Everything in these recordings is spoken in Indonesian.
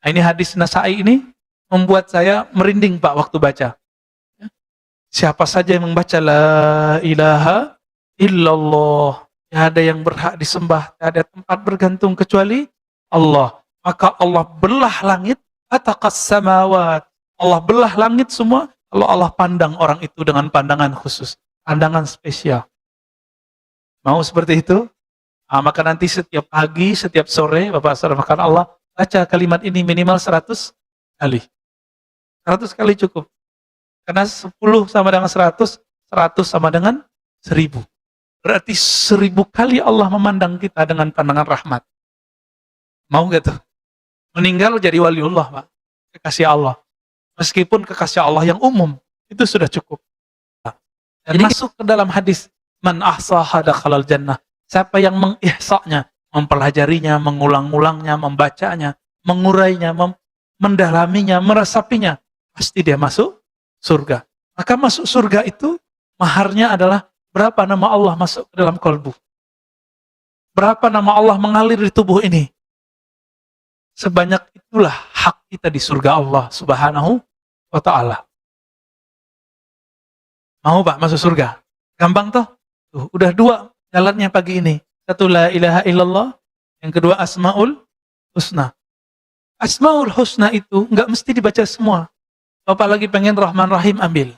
Nah, ini hadis Nasai ini membuat saya merinding Pak waktu baca. Siapa saja yang membaca la ilaha illallah, tidak ada yang berhak disembah, tidak ada tempat bergantung kecuali Allah. Maka Allah belah langit, ataqas samawat. Allah belah langit semua, kalau Allah pandang orang itu dengan pandangan khusus, pandangan spesial. Mau seperti itu? Nah, maka nanti setiap pagi, setiap sore, Bapak Saudara makan Allah, baca kalimat ini minimal 100 kali. 100 kali cukup. Karena 10 sama dengan 100, 100 sama dengan 1000. Berarti 1000 kali Allah memandang kita dengan pandangan rahmat. Mau gak tuh? Meninggal jadi waliullah, Pak. Kekasih Allah. Meskipun kekasih Allah yang umum, itu sudah cukup. Dan jadi, masuk ke dalam hadis, man ahsaha dakhalal jannah. Siapa yang mengihsa'nya, mempelajarinya, mengulang-ulangnya, membacanya, mengurainya, mendalaminya, meresapinya, pasti dia masuk surga. Maka masuk surga itu maharnya adalah berapa nama Allah masuk ke dalam kalbu. Berapa nama Allah mengalir di tubuh ini. Sebanyak itulah hak kita di surga Allah Subhanahu wa ta'ala. Mau Pak masuk surga? Gampang toh? Tuh, udah 2 jalannya pagi ini. Satu la ilaha illallah, yang kedua asmaul husna. Asmaul husna itu nggak mesti dibaca semua. Bapak lagi pengen Rahman Rahim, ambil.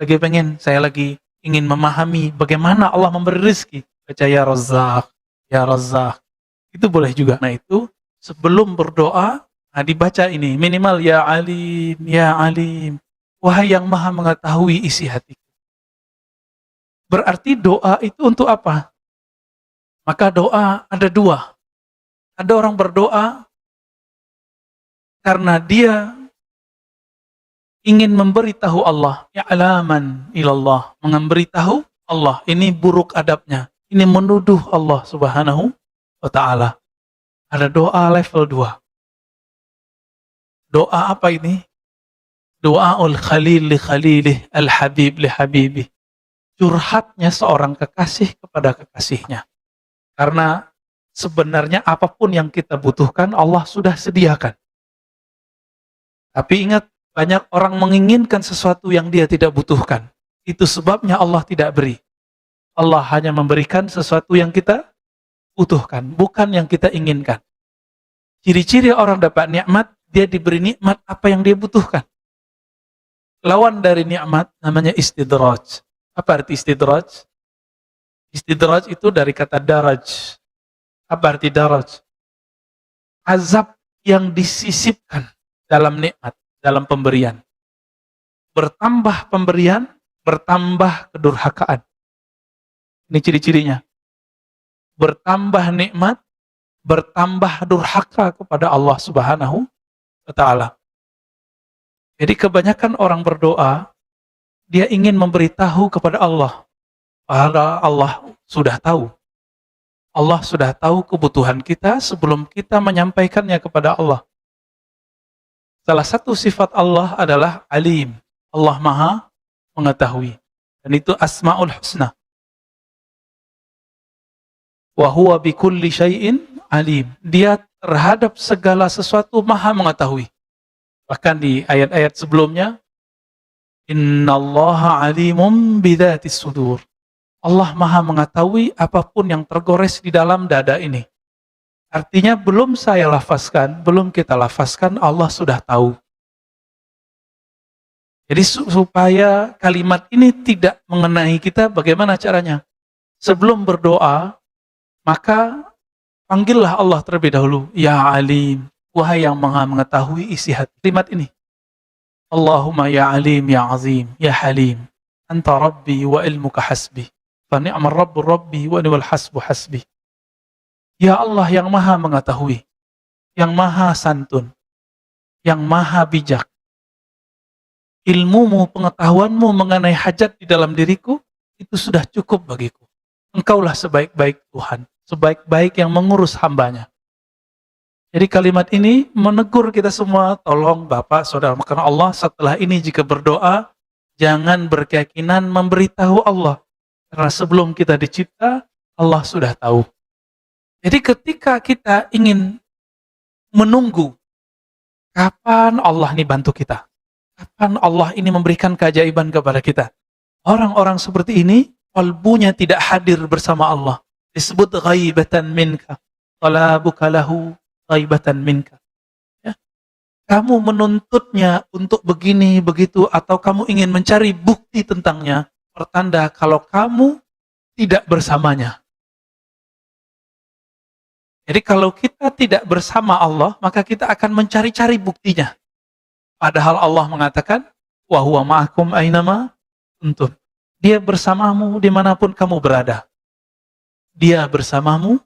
Lagi pengen, saya lagi ingin memahami bagaimana Allah memberi rezeki. Baca ya Razzaq, ya Razzaq. Itu boleh juga. Nah itu, sebelum berdoa, nah dibaca ini. Minimal ya alim, ya alim. Wahai yang maha mengetahui isi hatiku. Berarti doa itu untuk apa? Maka doa ada 2. Ada orang berdoa karena dia ingin memberitahu Allah, ya'laman ilallah, memberitahu Allah, ini buruk adabnya, ini menuduh Allah Subhanahu wa ta'ala. Ada doa level 2. Doa apa ini? Doaul khalil li khalilih, al-habib li habibih. Curhatnya seorang kekasih kepada kekasihnya. Karena sebenarnya apapun yang kita butuhkan, Allah sudah sediakan. Tapi ingat, banyak orang menginginkan sesuatu yang dia tidak butuhkan. Itu sebabnya Allah tidak beri. Allah hanya memberikan sesuatu yang kita butuhkan, bukan yang kita inginkan. Ciri-ciri orang dapat nikmat, dia diberi nikmat apa yang dia butuhkan. Lawan dari nikmat namanya istidraj. Apa arti istidraj? Istidraj itu dari kata daraj. Apa arti daraj? Azab yang disisipkan dalam nikmat, dalam pemberian. Bertambah pemberian, bertambah kedurhakaan. Ini ciri-cirinya. Bertambah nikmat, bertambah durhaka kepada Allah Subhanahu wa ta'ala. Jadi kebanyakan orang berdoa, dia ingin memberitahu kepada Allah. Padahal Allah sudah tahu. Allah sudah tahu kebutuhan kita sebelum kita menyampaikannya kepada Allah. Salah satu sifat Allah adalah alim. Allah maha mengetahui. Dan itu asma'ul husna. Wa huwa bikulli syai'in alim. Dia terhadap segala sesuatu maha mengetahui. Bahkan di ayat-ayat sebelumnya, innallaha alimum bidzatis sudur. Allah maha mengetahui apapun yang tergores di dalam dada ini. Artinya belum saya lafazkan, belum kita lafazkan, Allah sudah tahu. Jadi supaya kalimat ini tidak mengenai kita, bagaimana caranya? Sebelum berdoa, maka panggillah Allah terlebih dahulu. Ya alim, wahai yang maha mengetahui isi hati. Kalimat ini. Allahumma ya alim, ya azim, ya halim. Anta rabbi wa ilmuka hasbi. Fa ni'mar rabbu rabbi wa ni'mal hasbu hasbi. Ya Allah yang maha mengetahui, yang maha santun, yang maha bijak. Ilmumu, pengetahuanmu mengenai hajat di dalam diriku, itu sudah cukup bagiku. Engkaulah sebaik-baik Tuhan, sebaik-baik yang mengurus hambanya. Jadi kalimat ini menegur kita semua, tolong Bapak, Saudara, karena Allah setelah ini jika berdoa, jangan berkeyakinan memberitahu Allah. Karena sebelum kita dicipta, Allah sudah tahu. Jadi ketika kita ingin menunggu Kapan Allah ini bantu kita? Kapan Allah ini memberikan keajaiban kepada kita? Orang-orang seperti ini, kalbunya tidak hadir bersama Allah. Disebut ghaibatan minka. Talabuka lahu ghaibatan minka. Ya. Kamu menuntutnya untuk begini, begitu, atau kamu ingin mencari bukti tentangnya, pertanda kalau kamu tidak bersamanya. Jadi kalau kita tidak bersama Allah, maka kita akan mencari-cari buktinya. Padahal Allah mengatakan, wa huwa ma'akum ainama kuntum. Dia bersamamu dimanapun kamu berada. Dia bersamamu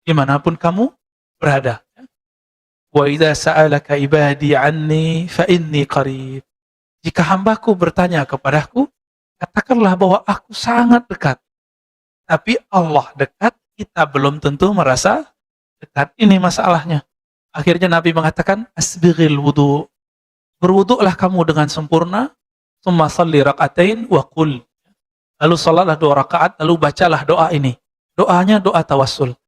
dimanapun kamu berada. Wa idza sa'alaka ibadi anni fa inni qarib. Jika hambaku bertanya kepadaku, katakanlah bahwa aku sangat dekat. Tapi Allah dekat, kita belum tentu merasa dekat. Ini masalahnya. Akhirnya Nabi mengatakan, asbighil wudu. Berwuduklah kamu dengan sempurna, summa salli raka'atain wa qul. Lalu salatlah 2 rakaat, lalu bacalah doa ini. Doanya doa tawassul.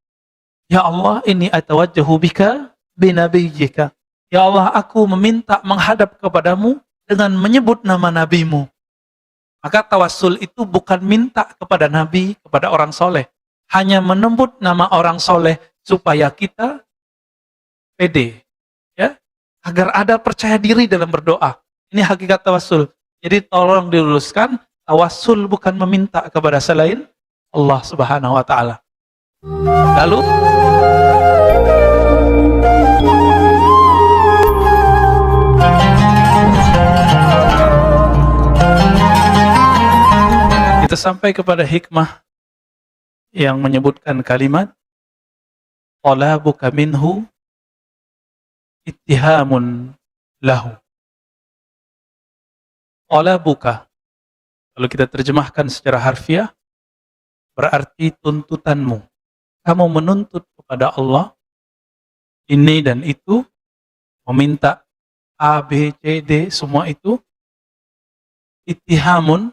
Ya Allah, inni atawajjahu bika binabiyyika. Ya Allah, aku meminta menghadap kepadamu dengan menyebut nama nabimu. Maka tawassul itu bukan minta kepada nabi, kepada orang soleh. Hanya menyebut nama orang soleh supaya kita pede. Ya, agar ada percaya diri dalam berdoa. Ini hakikat tawassul. Jadi tolong diluruskan, tawassul bukan meminta kepada selain Allah Subhanahu wa taala. Lalu kita sampai kepada hikmah yang menyebutkan kalimat talabuka minhu ittihamun lahu. Talabuka, kalau kita terjemahkan secara harfiah, berarti tuntutanmu. Kamu menuntut kepada Allah ini dan itu, meminta A, B, C, D, semua itu ittihamun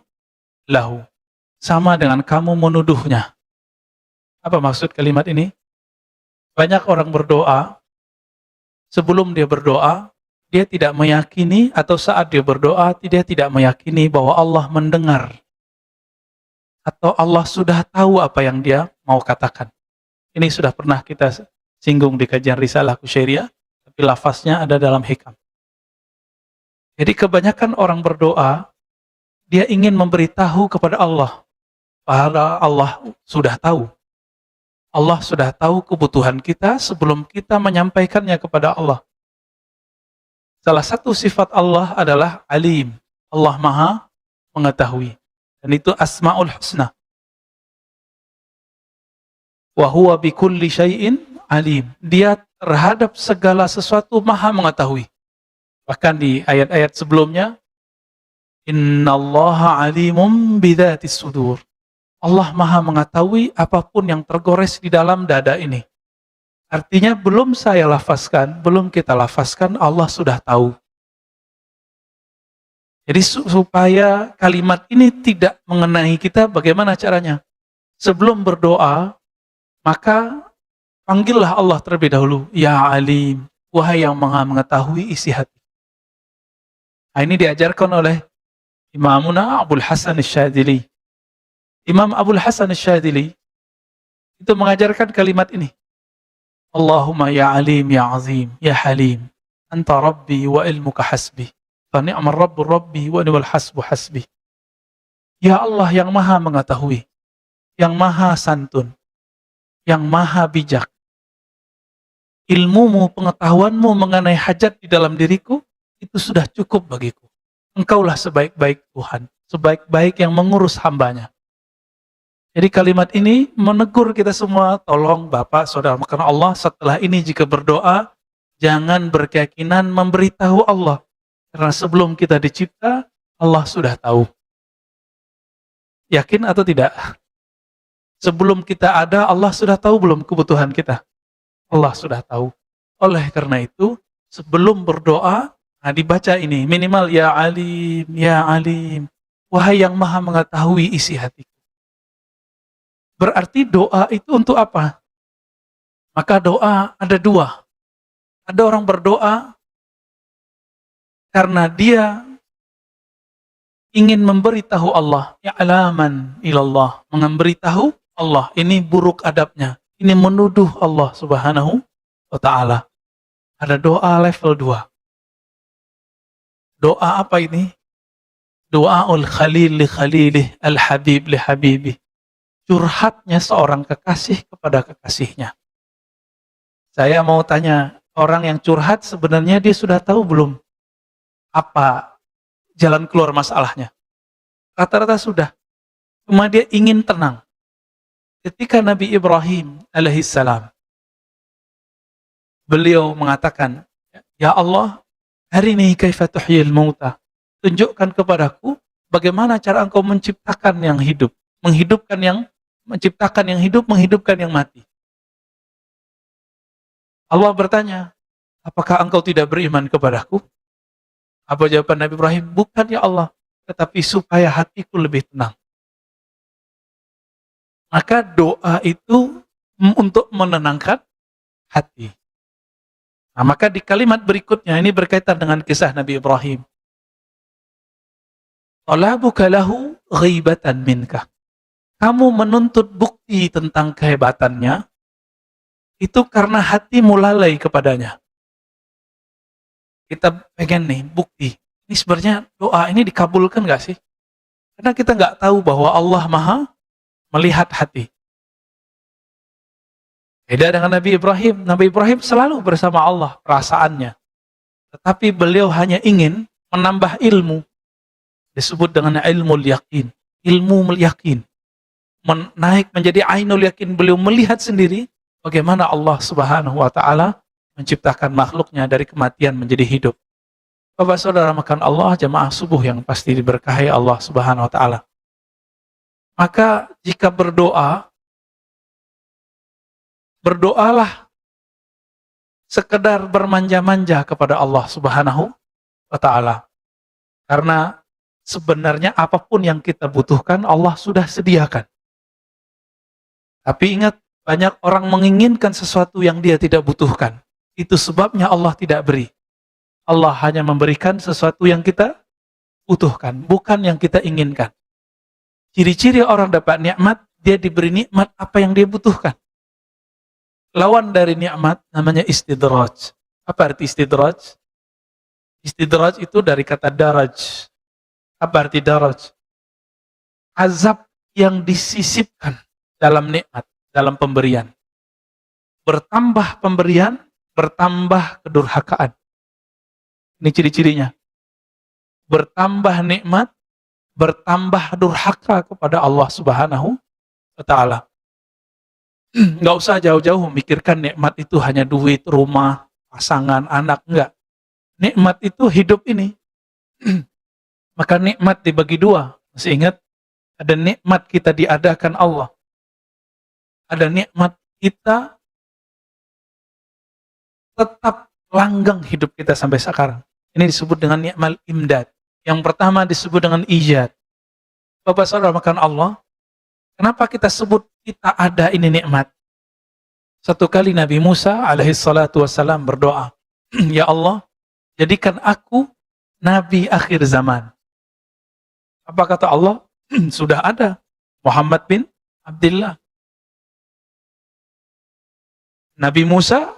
lahu. Sama dengan kamu menuduhnya. Apa maksud kalimat ini? Banyak orang berdoa, sebelum dia berdoa, dia tidak meyakini, atau saat dia berdoa, dia tidak meyakini bahwa Allah mendengar. Atau Allah sudah tahu apa yang dia mau katakan. Ini sudah pernah kita singgung di kajian Risalah Kusyairiyah, tapi lafaznya ada dalam hikam. Jadi kebanyakan orang berdoa, dia ingin memberitahu kepada Allah, padahal Allah sudah tahu. Allah sudah tahu kebutuhan kita sebelum kita menyampaikannya kepada Allah. Salah satu sifat Allah adalah alim. Allah maha mengetahui. Dan itu asma'ul husna. Wa huwa bikulli syai'in alim. Dia terhadap segala sesuatu maha mengetahui. Bahkan di ayat-ayat sebelumnya, innallaha alimum bidzatis sudur. Allah maha mengetahui apapun yang tergores di dalam dada ini. Artinya belum saya lafazkan, belum kita lafazkan, Allah sudah tahu. Jadi supaya kalimat ini tidak mengenai kita, bagaimana caranya? Sebelum berdoa, maka panggillah Allah terlebih dahulu. Ya alim, wahai yang maha mengetahui isi hati. Nah, ini diajarkan oleh Imamuna Abul Hasan Asy-Syadzili. Imam Abul Hasan Asy-Syadzili itu mengajarkan kalimat ini. Allahumma ya alim ya azim ya halim anta rabbi wa ilmuka hasbi fa ni'mar rabbur rabbi wa ni'mal hasbu hasbi. Ya Allah yang maha mengetahui, yang maha santun, yang maha bijak. Ilmumu, pengetahuanmu mengenai hajat di dalam diriku, itu sudah cukup bagiku. Engkaulah sebaik-baik Tuhan, sebaik-baik yang mengurus hambanya. Jadi kalimat ini menegur kita semua, tolong Bapak, Saudara, karena Allah setelah ini jika berdoa, jangan berkeyakinan memberitahu Allah. Karena sebelum kita dicipta, Allah sudah tahu. Yakin atau tidak? Sebelum kita ada, Allah sudah tahu belum kebutuhan kita? Allah sudah tahu. Oleh karena itu, sebelum berdoa, nah dibaca ini, minimal ya alim, wahai yang maha mengetahui isi hatiku. Berarti doa itu untuk apa? Maka doa ada dua. Ada orang berdoa, karena dia ingin memberitahu Allah, ya'laman ilallah, memberitahu Allah, ini buruk adabnya, ini menuduh Allah Subhanahu wa ta'ala. Ada doa level 2. Doa apa ini? Doaul khalil li khalilih, al-habib li habibih. Curhatnya seorang kekasih kepada kekasihnya. Saya mau tanya, orang yang curhat sebenarnya dia sudah tahu belum apa jalan keluar masalahnya? Rata-rata sudah. Cuma dia ingin tenang. Ketika Nabi Ibrahim alaihissalam, beliau mengatakan, ya Allah, hari ini kaifa tuhyil mauta. Tunjukkan kepadaku bagaimana cara engkau menciptakan yang hidup, menciptakan yang hidup, menghidupkan yang mati. Allah bertanya, apakah engkau tidak beriman kepadaku? Apa jawaban Nabi Ibrahim? Bukan ya Allah, tetapi supaya hatiku lebih tenang. Maka doa itu untuk menenangkan hati. Nah, maka di kalimat berikutnya ini berkaitan dengan kisah Nabi Ibrahim. Talabuka lahu ghibatan minka. Kamu menuntut bukti tentang kehebatannya, itu karena hatimu lalai kepadanya. Kita pengen nih bukti. Ini sebenarnya doa ini dikabulkan gak sih? Karena kita gak tahu bahwa Allah Maha melihat hati. Beda dengan Nabi Ibrahim. Nabi Ibrahim selalu bersama Allah perasaannya. Tetapi beliau hanya ingin menambah ilmu. Disebut dengan ilmu yakin. Ilmu yakin. Naik menjadi ainul yakin. Beliau melihat sendiri bagaimana Allah Subhanahu wa ta'ala menciptakan makhluknya dari kematian menjadi hidup. Bapak saudara makan Allah, jamaah subuh yang pasti diberkahi Allah Subhanahu wa ta'ala. Maka jika berdoalah sekedar bermanja-manja kepada Allah Subhanahu wa ta'ala. Karena sebenarnya apapun yang kita butuhkan Allah sudah sediakan. Tapi ingat, banyak orang menginginkan sesuatu yang dia tidak butuhkan. Itu sebabnya Allah tidak beri. Allah hanya memberikan sesuatu yang kita butuhkan, bukan yang kita inginkan. Ciri-ciri orang dapat nikmat, dia diberi nikmat apa yang dia butuhkan. Lawan dari nikmat namanya istidraj. Apa arti istidraj? Istidraj itu dari kata daraj. Apa arti daraj? Azab yang disisipkan dalam nikmat, dalam pemberian. Bertambah pemberian, bertambah kedurhakaan. Ini ciri-cirinya. Bertambah nikmat, bertambah durhaka kepada Allah Subhanahu wa ta'ala. Nggak usah jauh-jauh memikirkan nikmat itu hanya duit, rumah, pasangan, anak. Enggak. Nikmat itu hidup ini. Maka nikmat dibagi dua. Masih ingat? Ada nikmat kita diadakan Allah. Ada nikmat kita tetap langgeng hidup kita sampai sekarang. Ini disebut dengan nikmat imdad. Yang pertama disebut dengan ijad. Bapak saudara makan Allah, kenapa kita sebut kita ada ini nikmat? Satu kali Nabi Musa alaihissalatu wassalam berdoa, ya Allah, jadikan aku Nabi akhir zaman. Apa kata Allah? Sudah ada Muhammad bin Abdullah. Nabi Musa,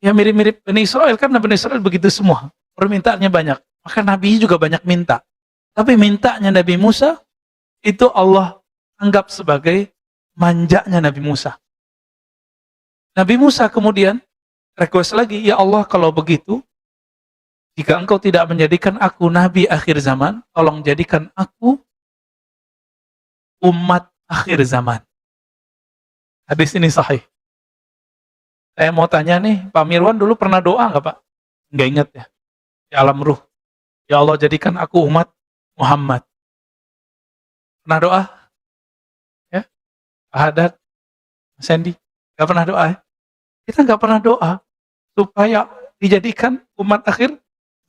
ya mirip-mirip Bani Israel, kan Bani Israel begitu semua. Permintaannya banyak. Maka Nabi juga banyak minta. Tapi mintanya Nabi Musa, itu Allah anggap sebagai manjanya Nabi Musa. Nabi Musa kemudian request lagi, ya Allah kalau begitu, jika engkau tidak menjadikan aku Nabi akhir zaman, tolong jadikan aku umat akhir zaman. Hadis ini sahih. Saya mau tanya nih, Pak Mirwan dulu pernah doa nggak Pak? Nggak ingat ya? Di alam ruh. Ya Allah jadikan aku umat Muhammad. Pernah doa? Ya? Pak Haddad? Mas Sandy? Nggak pernah doa ya? Kita nggak pernah doa supaya dijadikan umat akhir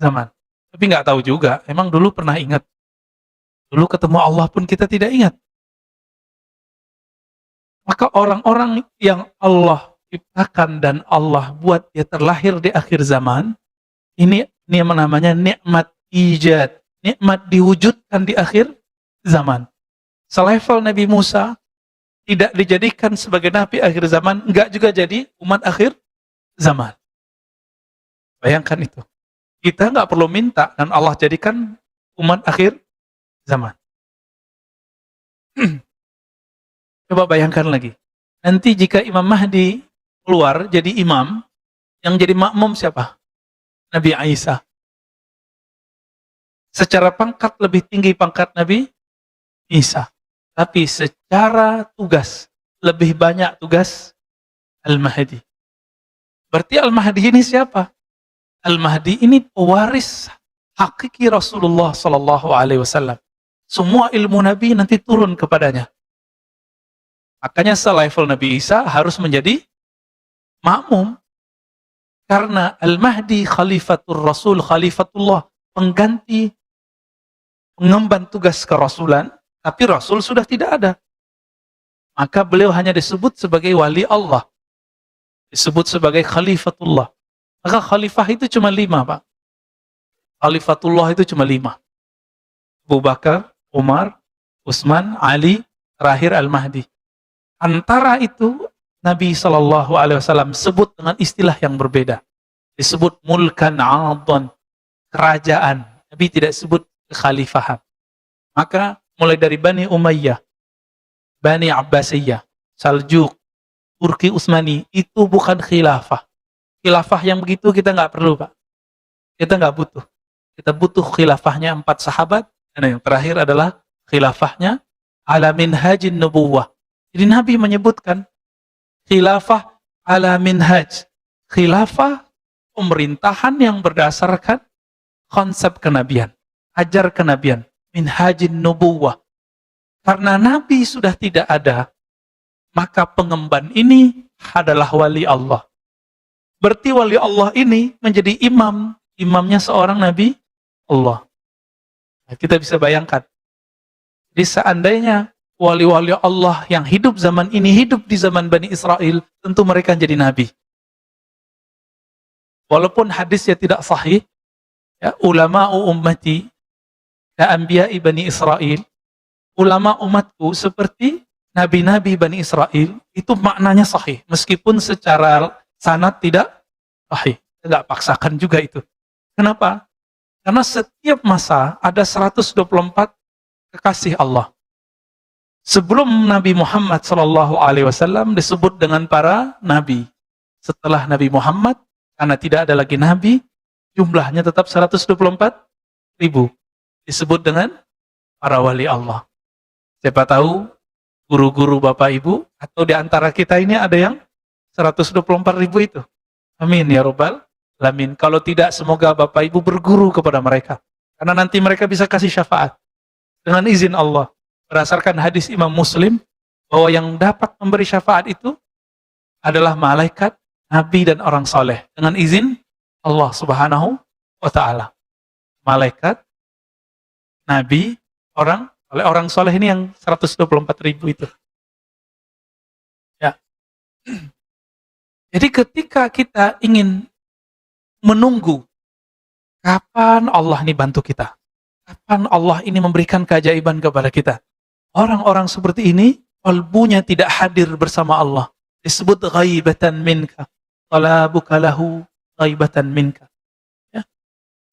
zaman. Tapi nggak tahu juga, emang dulu pernah ingat. Dulu ketemu Allah pun kita tidak ingat. Maka orang-orang yang Allah ciptakan dan Allah buat dia terlahir di akhir zaman, Ini yang namanya nikmat ijad, nikmat diwujudkan di akhir zaman. Selevel Nabi Musa tidak dijadikan sebagai nabi akhir zaman, enggak juga jadi umat akhir zaman. Bayangkan itu. Kita nggak perlu minta dan Allah jadikan umat akhir zaman. Coba bayangkan lagi. Nanti jika Imam Mahdi keluar jadi imam, yang jadi makmum siapa? Nabi Isa. Secara pangkat lebih tinggi pangkat Nabi Isa. Tapi secara tugas, lebih banyak tugas Al-Mahdi. Berarti Al-Mahdi ini siapa? Al-Mahdi ini pewaris hakiki Rasulullah Sallallahu Alaihi Wasallam. Semua ilmu Nabi nanti turun kepadanya. Makanya selevel Nabi Isa harus menjadi makmum. Karena Al-Mahdi khalifatul Rasul, khalifatullah, pengganti, pengemban tugas kerasulan, tapi Rasul sudah tidak ada. Maka beliau hanya disebut sebagai wali Allah. Disebut sebagai khalifatullah. Maka khalifah itu cuma 5, Pak. Khalifatullah itu cuma 5. Abu Bakar, Umar, Utsman, Ali, terakhir Al-Mahdi. Antara itu Nabi SAW sebut dengan istilah yang berbeda. Disebut mulkan 'adhan, kerajaan. Nabi tidak sebut kekhalifahan. Maka mulai dari Bani Umayyah, Bani Abbasiyah, Saljuk, Turki Utsmani, itu bukan khilafah. Khilafah yang begitu kita nggak perlu, Pak. Kita nggak butuh. Kita butuh khilafahnya 4 sahabat, dan yang terakhir adalah khilafahnya ala minhajin nubuwah. Jadi Nabi menyebutkan khilafah ala minhaj. Khilafah pemerintahan yang berdasarkan konsep kenabian, ajar kenabian, minhajin nubuwah. Karena Nabi sudah tidak ada, maka pengemban ini adalah wali Allah. Berarti wali Allah ini menjadi imam, imamnya seorang Nabi Allah. Nah, kita bisa bayangkan. Jadi seandainya wali-wali Allah yang hidup zaman ini, hidup di zaman Bani Israel, tentu mereka jadi nabi. Walaupun hadisnya tidak sahih, ya, ulama'u ummati ka anbiya'i Bani Israel, ulama umatku seperti nabi-nabi Bani Israel, itu maknanya sahih. Meskipun secara sanad tidak sahih. Tidak paksakan juga itu. Kenapa? Karena setiap masa ada 124 kekasih Allah. Sebelum Nabi Muhammad SAW disebut dengan para nabi. Setelah Nabi Muhammad, karena tidak ada lagi nabi, jumlahnya tetap 124.000. Disebut dengan para wali Allah. Siapa tahu guru-guru Bapak Ibu atau di antara kita ini ada yang 124.000 itu. Amin ya Rabbal alamin. Kalau tidak, semoga Bapak Ibu berguru kepada mereka. Karena nanti mereka bisa kasih syafaat dengan izin Allah. Berdasarkan hadis Imam Muslim, bahwa yang dapat memberi syafaat itu adalah malaikat, nabi, dan orang soleh. Dengan izin Allah Subhanahu wa Ta'ala. Malaikat, nabi, orang soleh ini yang 124.000 itu. Ya. Jadi ketika kita ingin menunggu kapan Allah ini bantu kita, kapan Allah ini memberikan keajaiban kepada kita, orang-orang seperti ini qalbunya tidak hadir bersama Allah. Disebut ghaibatan minka, talabuka lahu ghaibatan minka. Ya.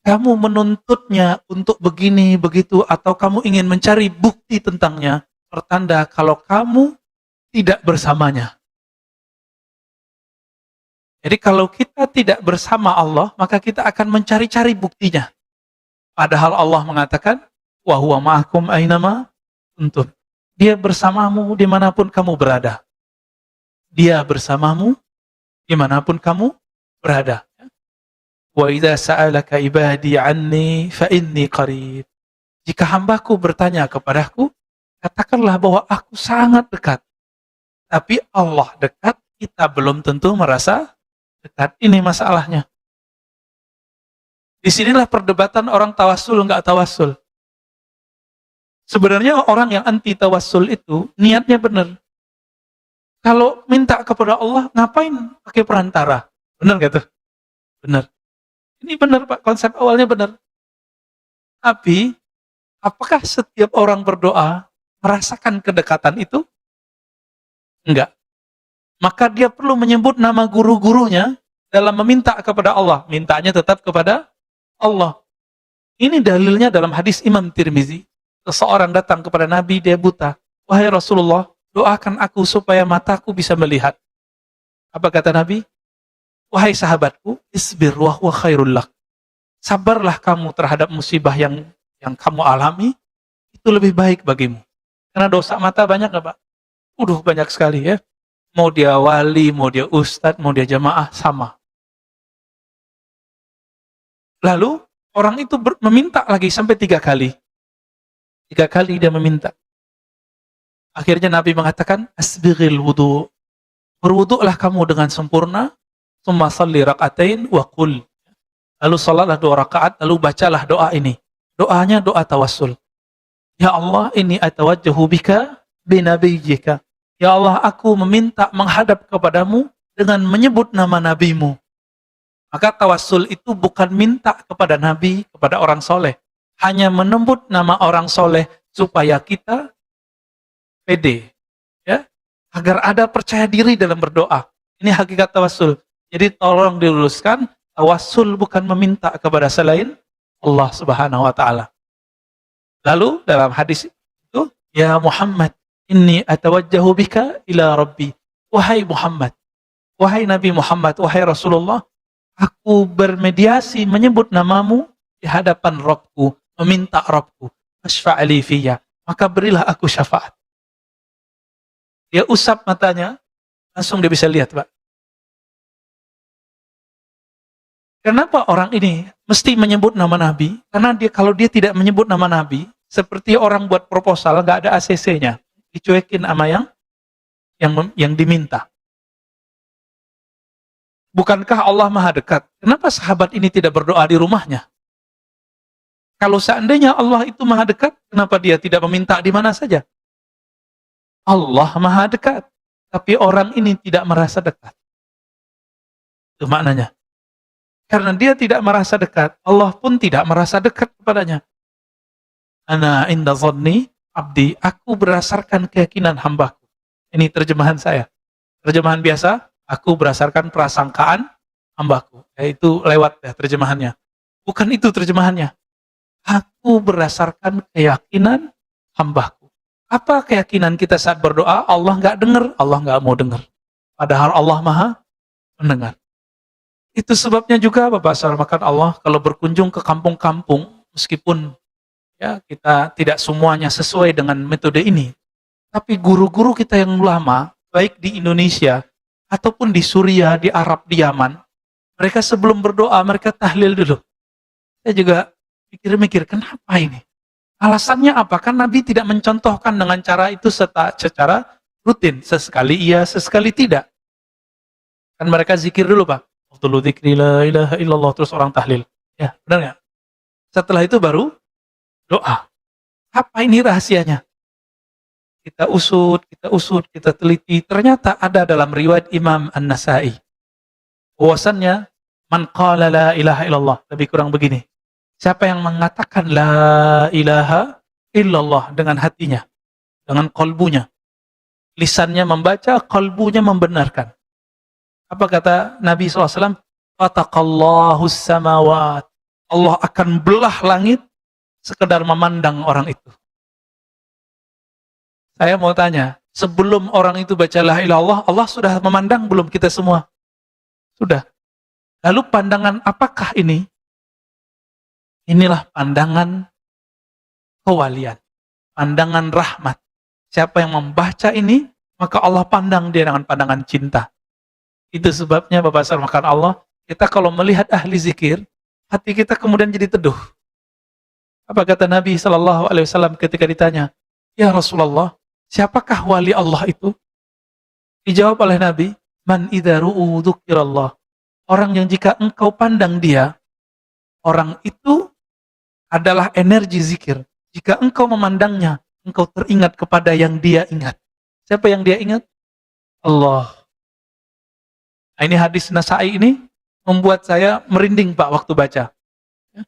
Kamu menuntutnya untuk begini begitu, atau kamu ingin mencari bukti tentangnya, pertanda kalau kamu tidak bersamanya. Jadi kalau kita tidak bersama Allah, maka kita akan mencari-cari buktinya. Padahal Allah mengatakan, wa huwa ma'akum ainama kuntum. Dia bersamamu dimanapun kamu berada. Dia bersamamu dimanapun kamu berada. Wa idza sa'alaka ibadi anni fa inni qarib. Jika hambaku bertanya kepadaku, katakanlah bahwa aku sangat dekat. Tapi Allah dekat, kita belum tentu merasa dekat. Ini masalahnya. Disinilah perdebatan orang tawasul nggak tawasul. Sebenarnya orang yang anti tawasul itu niatnya benar. Kalau minta kepada Allah, ngapain pakai perantara? Benar nggak tuh? Benar. Ini benar Pak, konsep awalnya benar. Tapi, apakah setiap orang berdoa merasakan kedekatan itu? Enggak. Maka dia perlu menyebut nama guru-gurunya dalam meminta kepada Allah. Mintanya tetap kepada Allah. Ini dalilnya dalam hadis Imam Tirmizi. Seseorang datang kepada Nabi, dia buta. Wahai Rasulullah, doakan aku supaya mataku bisa melihat. Apa kata Nabi? Wahai sahabatku, isbir wa huwa khairul lak. Sabarlah kamu terhadap musibah yang kamu alami, itu lebih baik bagimu. Karena dosa mata banyak gak Pak? Banyak sekali ya. Mau dia wali, mau dia ustadz, mau dia jamaah, sama. Lalu, orang itu meminta lagi sampai 3 kali. 3 kali dia meminta. Akhirnya Nabi mengatakan, asbighil wudu. Berwudu'lah kamu dengan sempurna, tsumma shalli raka'atain wa qul. Lalu salatlah 2 rakaat, lalu bacalah doa ini. Doanya doa tawassul. Ya Allah, ini atawajjahu bika binabiyyika. Ya Allah, aku meminta menghadap kepadamu dengan menyebut nama nabimu. Maka tawassul itu bukan minta kepada nabi, kepada orang soleh. Hanya menyebut nama orang soleh supaya kita pede. Ya, agar ada percaya diri dalam berdoa. Ini hakikat tawassul. Jadi tolong diluruskan, tawassul bukan meminta kepada selain Allah Subhanahu wa taala. Lalu dalam hadis itu, ya Muhammad, inni atawajjahu bika ila Rabbi. Wahai Muhammad, wahai Nabi Muhammad, wahai Rasulullah, aku bermediasi menyebut namamu di hadapan Rabbku, meminta Rabbku, fashfa'li fiyya, maka berilah aku syafaat. Dia usap matanya, langsung dia bisa lihat, Pak. Kenapa orang ini mesti menyebut nama Nabi? Karena kalau dia tidak menyebut nama Nabi, seperti orang buat proposal, nggak ada ACC-nya. Dicuekin sama yang diminta. Bukankah Allah maha dekat? Kenapa sahabat ini tidak berdoa di rumahnya? Kalau seandainya Allah itu maha dekat, kenapa dia tidak meminta di mana saja? Allah maha dekat, tapi orang ini tidak merasa dekat. Itu maknanya. Karena dia tidak merasa dekat, Allah pun tidak merasa dekat kepadanya. Ana inda dhanni abdi, aku berdasarkan keyakinan hambaku. Ini terjemahan saya. Terjemahan biasa, aku berdasarkan prasangkaan hambaku. Itu lewat ya terjemahannya. Bukan itu terjemahannya. Aku berdasarkan keyakinan hambaku. Apa keyakinan kita saat berdoa? Allah nggak dengar, Allah nggak mau dengar. Padahal Allah maha mendengar. Itu sebabnya juga Bapak Saudara Allah, kalau berkunjung ke kampung-kampung, meskipun ya kita tidak semuanya sesuai dengan metode ini, tapi guru-guru kita yang lama, baik di Indonesia ataupun di Suriah, di Arab, di Yaman, mereka sebelum berdoa mereka tahlil dulu. Saya juga mikir-mikir, kenapa ini? Alasannya apa? Kan Nabi tidak mencontohkan dengan cara itu secara rutin, sesekali iya, sesekali tidak. Kan mereka zikir dulu Pak. Dulu zikri la ilaha illallah, terus orang tahlil. Ya, benar nggak? Setelah itu baru doa. Apa ini rahasianya? Kita usut, kita teliti. Ternyata ada dalam riwayat Imam An-Nasai. Bahwasannya, man qala la ilaha illallah. Lebih kurang begini. Siapa yang mengatakan la ilaha illallah dengan hatinya, dengan kolbunya. Lisannya membaca, kolbunya membenarkan. Apa kata Nabi SAW? Fataqallahu samawat. Allah akan belah langit sekedar memandang orang itu. Saya mau tanya, sebelum orang itu baca la ilaha illallah, Allah sudah memandang belum kita semua? Sudah. Lalu pandangan apakah ini? Inilah pandangan kewalian. Pandangan rahmat. Siapa yang membaca ini, maka Allah pandang dia dengan pandangan cinta. Itu sebabnya Bapak Saudara Allah, kita kalau melihat ahli zikir, hati kita kemudian jadi teduh. Apa kata Nabi SAW ketika ditanya, ya Rasulullah, siapakah wali Allah itu? Dijawab oleh Nabi, man idza ru'u dzukirallah. Orang yang jika engkau pandang dia, orang itu adalah energi zikir. Jika engkau memandangnya, engkau teringat kepada yang dia ingat. Siapa yang dia ingat? Allah. Nah, ini hadis Nasai ini membuat saya merinding Pak waktu baca. Ya.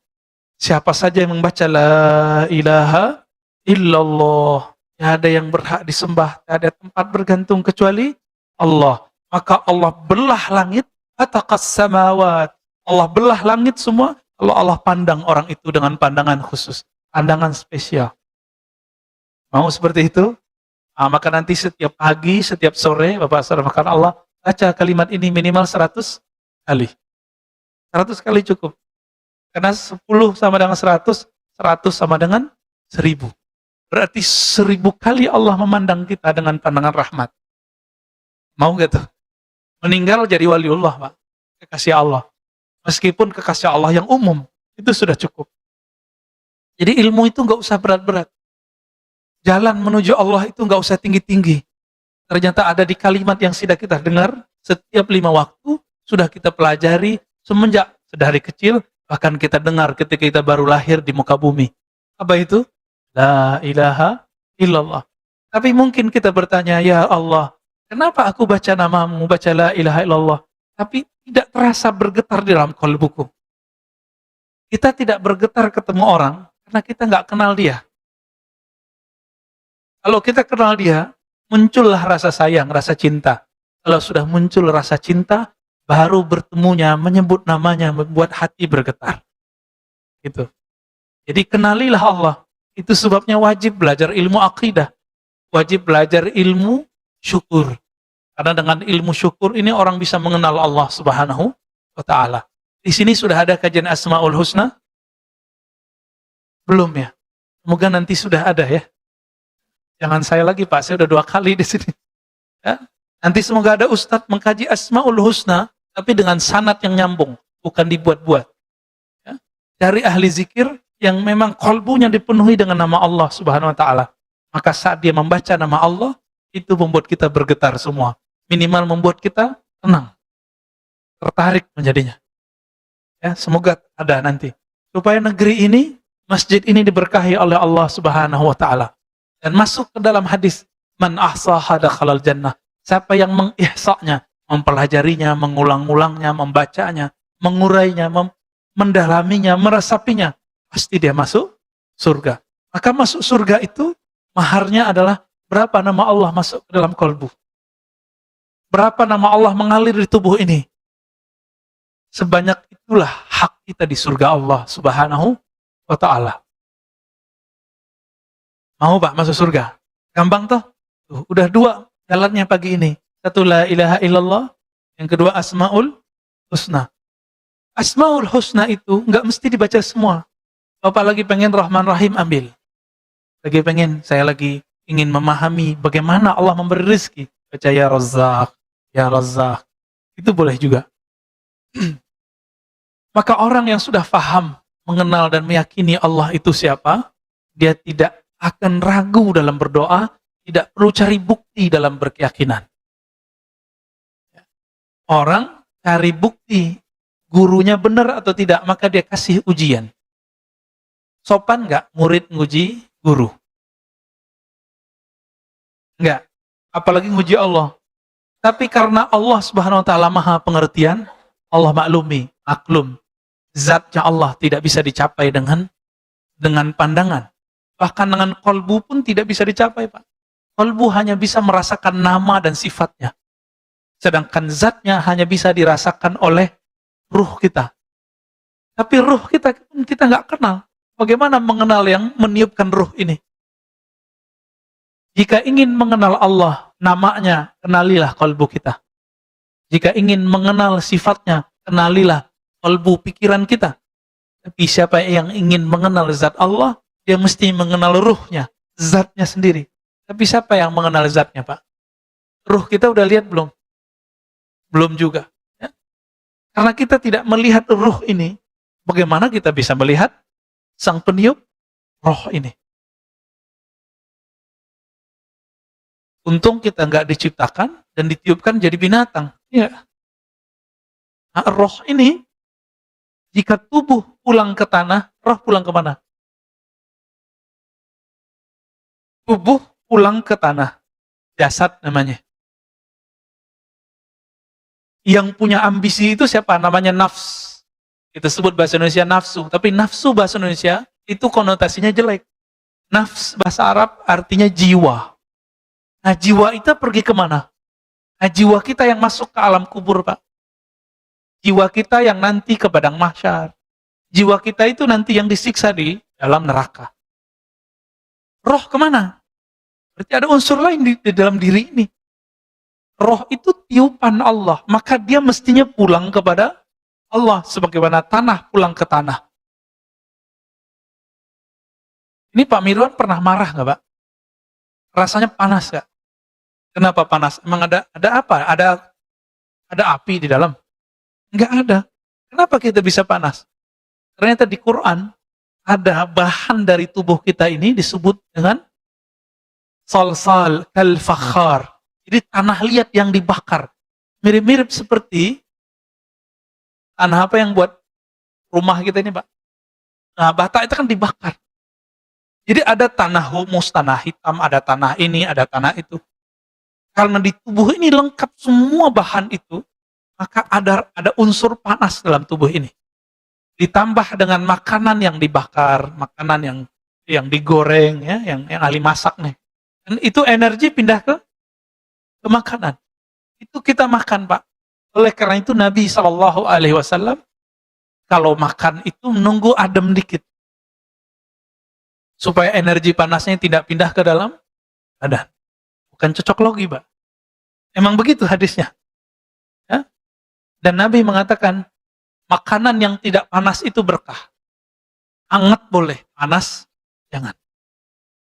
Siapa saja yang membaca la ilaha illallah, tidak ada yang berhak disembah, tidak ada tempat bergantung kecuali Allah. Maka Allah belah langit, ataqas samawat. Allah belah langit semua, kalau Allah pandang orang itu dengan pandangan khusus, pandangan spesial. Mau seperti itu? Maka nanti setiap pagi, setiap sore, Bapak Saudara makan Allah, baca kalimat ini minimal 100 kali. 100 kali cukup. Karena 10 sama dengan 100, 100 sama dengan 1000. Berarti 1000 kali Allah memandang kita dengan pandangan rahmat. Mau gak tuh? Meninggal jadi waliullah, Pak. Kekasih Allah. Meskipun kekasih Allah yang umum, itu sudah cukup. Jadi ilmu itu gak usah berat-berat. Jalan menuju Allah itu gak usah tinggi-tinggi. Ternyata ada di kalimat yang sudah kita dengar, setiap 5 waktu, sudah kita pelajari, semenjak sedari kecil, bahkan kita dengar ketika kita baru lahir di muka bumi. Apa itu? La ilaha illallah. Tapi mungkin kita bertanya, ya Allah, kenapa aku baca namamu, baca la ilaha illallah, tapi tidak terasa bergetar di dalam kalbuku? Kita tidak bergetar ketemu orang, karena kita nggak kenal dia. Kalau kita kenal dia, muncullah rasa sayang, rasa cinta. Kalau sudah muncul rasa cinta, baru bertemunya, menyebut namanya, membuat hati bergetar. Gitu. Jadi kenalilah Allah. Itu sebabnya wajib belajar ilmu akidah. Wajib belajar ilmu syukur. Karena dengan ilmu syukur ini orang bisa mengenal Allah Subhanahu wa Ta'ala. Di sini sudah ada kajian Asmaul Husna? Belum ya? Semoga nanti sudah ada ya. Jangan saya lagi Pak, saya udah 2 kali di sini. Ya? Nanti semoga ada Ustadz mengkaji Asmaul Husna, tapi dengan sanad yang nyambung, bukan dibuat-buat. Ya? Dari ahli zikir yang memang kolbunya dipenuhi dengan nama Allah Subhanahu wa Ta'ala. Maka saat dia membaca nama Allah, itu membuat kita bergetar semua. Minimal membuat kita tenang. Tertarik menjadinya. Ya, semoga ada nanti. Supaya negeri ini, masjid ini diberkahi oleh Allah Subhanahu wa Ta'ala. Dan masuk ke dalam hadis, man ahsaha dakhalal jannah. Siapa yang mengihsa'nya, mempelajarinya, mengulang-ulangnya, membacanya, mengurainya, mendalaminya, meresapinya, pasti dia masuk surga. Maka masuk surga itu maharnya adalah berapa nama Allah masuk ke dalam kalbu. Berapa nama Allah mengalir di tubuh ini. Sebanyak itulah hak kita di surga Allah Subhanahu wa Ta'ala. Mau Pak masuk surga? Gampang toh? Tuh, udah 2 jalannya pagi ini. Satu la ilaha illallah, yang kedua Asmaul Husna. Asmaul Husna itu nggak mesti dibaca semua. Bapak lagi pengen Rahman Rahim, ambil. Saya lagi ingin memahami bagaimana Allah memberi rezeki. Baca ya Razzaq, ya Razzaq. Itu boleh juga. Maka orang yang sudah faham, mengenal dan meyakini Allah itu siapa, dia tidak akan ragu dalam berdoa, tidak perlu cari bukti dalam berkeyakinan. Orang cari bukti, gurunya benar atau tidak, maka dia kasih ujian. Sopan nggak murid nguji guru? Enggak. Apalagi nguji Allah. Tapi karena Allah Subhanahu wa Ta'ala maha pengertian, Allah maklumi, maklum. Zatnya Allah tidak bisa dicapai dengan pandangan. Bahkan dengan kolbu pun tidak bisa dicapai, Pak. Kolbu hanya bisa merasakan nama dan sifatnya. Sedangkan zatnya hanya bisa dirasakan oleh ruh kita. Tapi ruh kita nggak kenal. Bagaimana mengenal yang meniupkan ruh ini? Jika ingin mengenal Allah, namanya, kenalilah kolbu kita. Jika ingin mengenal sifatnya, kenalilah kolbu pikiran kita. Tapi siapa yang ingin mengenal zat Allah, dia mesti mengenal ruhnya, zatnya sendiri. Tapi siapa yang mengenal zatnya, Pak? Ruh kita udah lihat belum? Belum juga. Ya? Karena kita tidak melihat ruh ini, bagaimana kita bisa melihat sang peniup roh ini? Untung kita nggak diciptakan dan ditiupkan jadi binatang. Ya. Nah, roh ini, jika tubuh pulang ke tanah, roh pulang ke mana? Tubuh pulang ke tanah. Jasad namanya. Yang punya ambisi itu siapa? Namanya nafs. Kita sebut bahasa Indonesia nafsu, tapi nafsu bahasa Indonesia itu konotasinya jelek. Nafs bahasa Arab artinya jiwa. Nah, jiwa itu pergi kemana? Nah, jiwa kita yang masuk ke alam kubur, Pak. Jiwa kita yang nanti ke padang mahsyar. Jiwa kita itu nanti yang disiksa di dalam neraka. Roh kemana? Berarti ada unsur lain di dalam diri ini. Roh itu tiupan Allah, maka dia mestinya pulang kepada Allah, sebagaimana tanah pulang ke tanah. Ini Pak Mirwan pernah marah nggak, Pak? Rasanya panas nggak? Kenapa panas? Emang ada apa? Ada api di dalam? Nggak ada. Kenapa kita bisa panas? Ternyata di Quran ada bahan dari tubuh kita ini disebut dengan salsal kal fakhar. Jadi tanah liat yang dibakar. Mirip-mirip seperti tanah apa yang buat rumah kita ini, Pak. Nah, bata itu kan dibakar. Jadi ada tanah humus, tanah hitam, ada tanah ini, ada tanah itu. Karena di tubuh ini lengkap semua bahan itu, maka ada unsur panas dalam tubuh ini. Ditambah dengan makanan yang dibakar, makanan yang digoreng, ya, yang ahli masak nih. Dan itu energi pindah ke makanan. Itu kita makan, Pak. Oleh karena itu Nabi SAW kalau makan itu menunggu adem dikit. Supaya energi panasnya tidak pindah ke dalam badan. Bukan cocok logi, Pak. Emang begitu hadisnya. Ya? Dan Nabi mengatakan, makanan yang tidak panas itu berkah. Hangat boleh, panas jangan.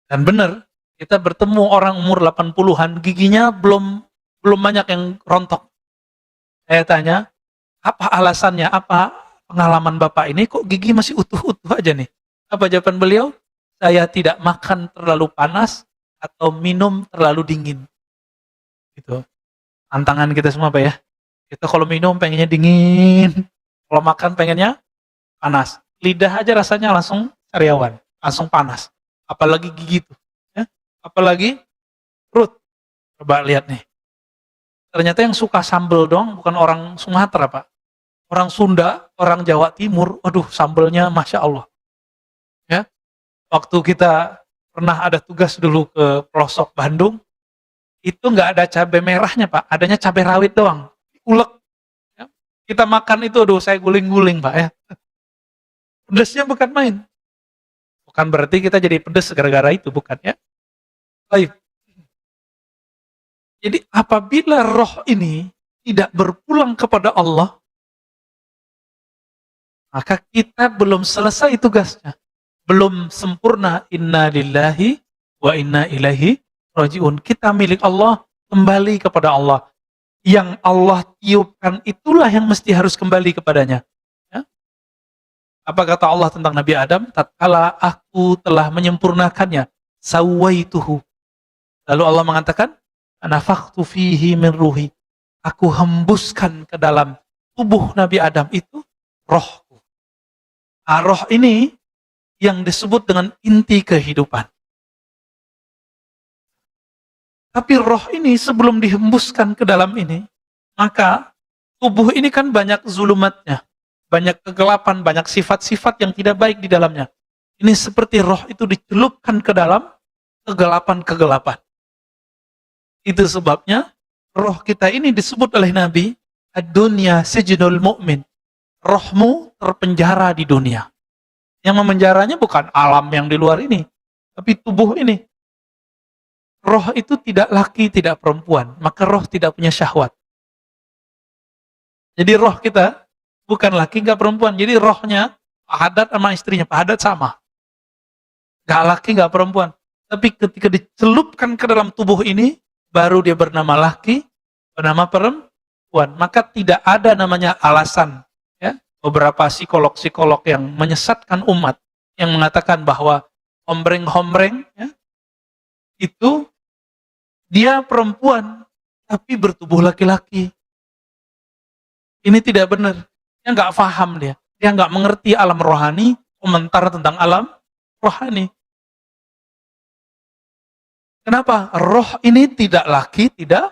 Dan benar, kita bertemu orang umur 80-an, giginya belum banyak yang rontok. Saya tanya, apa alasannya, apa pengalaman Bapak ini, kok gigi masih utuh-utuh aja nih? Apa jawaban beliau? Saya tidak makan terlalu panas atau minum terlalu dingin. Gitu. Tantangan kita semua, Pak ya. Kita kalau minum pengennya dingin, kalau makan pengennya panas. Lidah aja rasanya langsung sariawan, langsung panas. Apalagi gigi tuh. Ya? Apalagi perut. Coba lihat nih. Ternyata yang suka sambal doang bukan orang Sumatera, Pak. Orang Sunda, orang Jawa Timur, aduh sambelnya Masya Allah. Ya, waktu kita pernah ada tugas dulu ke pelosok Bandung, itu nggak ada cabai merahnya, Pak. Adanya cabai rawit doang. Ulek. Ya. Kita makan itu, aduh saya guling-guling, Pak ya. Pedesnya bukan main. Bukan berarti kita jadi pedes gara-gara itu, bukan ya. Baik. Jadi apabila roh ini tidak berpulang kepada Allah, maka kita belum selesai tugasnya. Belum sempurna. Inna lillahi wa inna ilaihi raji'un. Kita milik Allah, kembali kepada Allah. Yang Allah tiupkan itulah yang mesti harus kembali kepadanya. Ya? Apa kata Allah tentang Nabi Adam? Tatkala aku telah menyempurnakannya, sawaituhu. Lalu Allah mengatakan, nafakhtu fihi min ruhi. Aku hembuskan ke dalam tubuh Nabi Adam itu rohku. Roh ini yang disebut dengan inti kehidupan. Tapi roh ini sebelum dihembuskan ke dalam ini, maka tubuh ini kan banyak zulumatnya, banyak kegelapan, banyak sifat-sifat yang tidak baik di dalamnya. Ini seperti roh itu dicelupkan ke dalam kegelapan-kegelapan. Itu sebabnya roh kita ini disebut oleh Nabi, ad-dunya sijnul mu'min. Rohmu terpenjara di dunia. Yang memenjaranya bukan alam yang di luar ini, tapi tubuh ini. Roh itu tidak laki, tidak perempuan, maka roh tidak punya syahwat. Jadi roh kita bukan laki, nggak perempuan. Jadi rohnya Pak Haddad sama istrinya, Pak Haddad sama. Nggak laki, nggak perempuan. Tapi ketika dicelupkan ke dalam tubuh ini, baru dia bernama laki, bernama perempuan. Maka tidak ada namanya alasan. Ya, beberapa psikolog-psikolog yang menyesatkan umat, yang mengatakan bahwa hombreng-hombreng, ya, itu dia perempuan, tapi bertubuh laki-laki. Ini tidak benar. Dia nggak paham dia. Dia nggak mengerti alam rohani, komentar tentang alam rohani. Kenapa? Roh ini tidak laki, tidak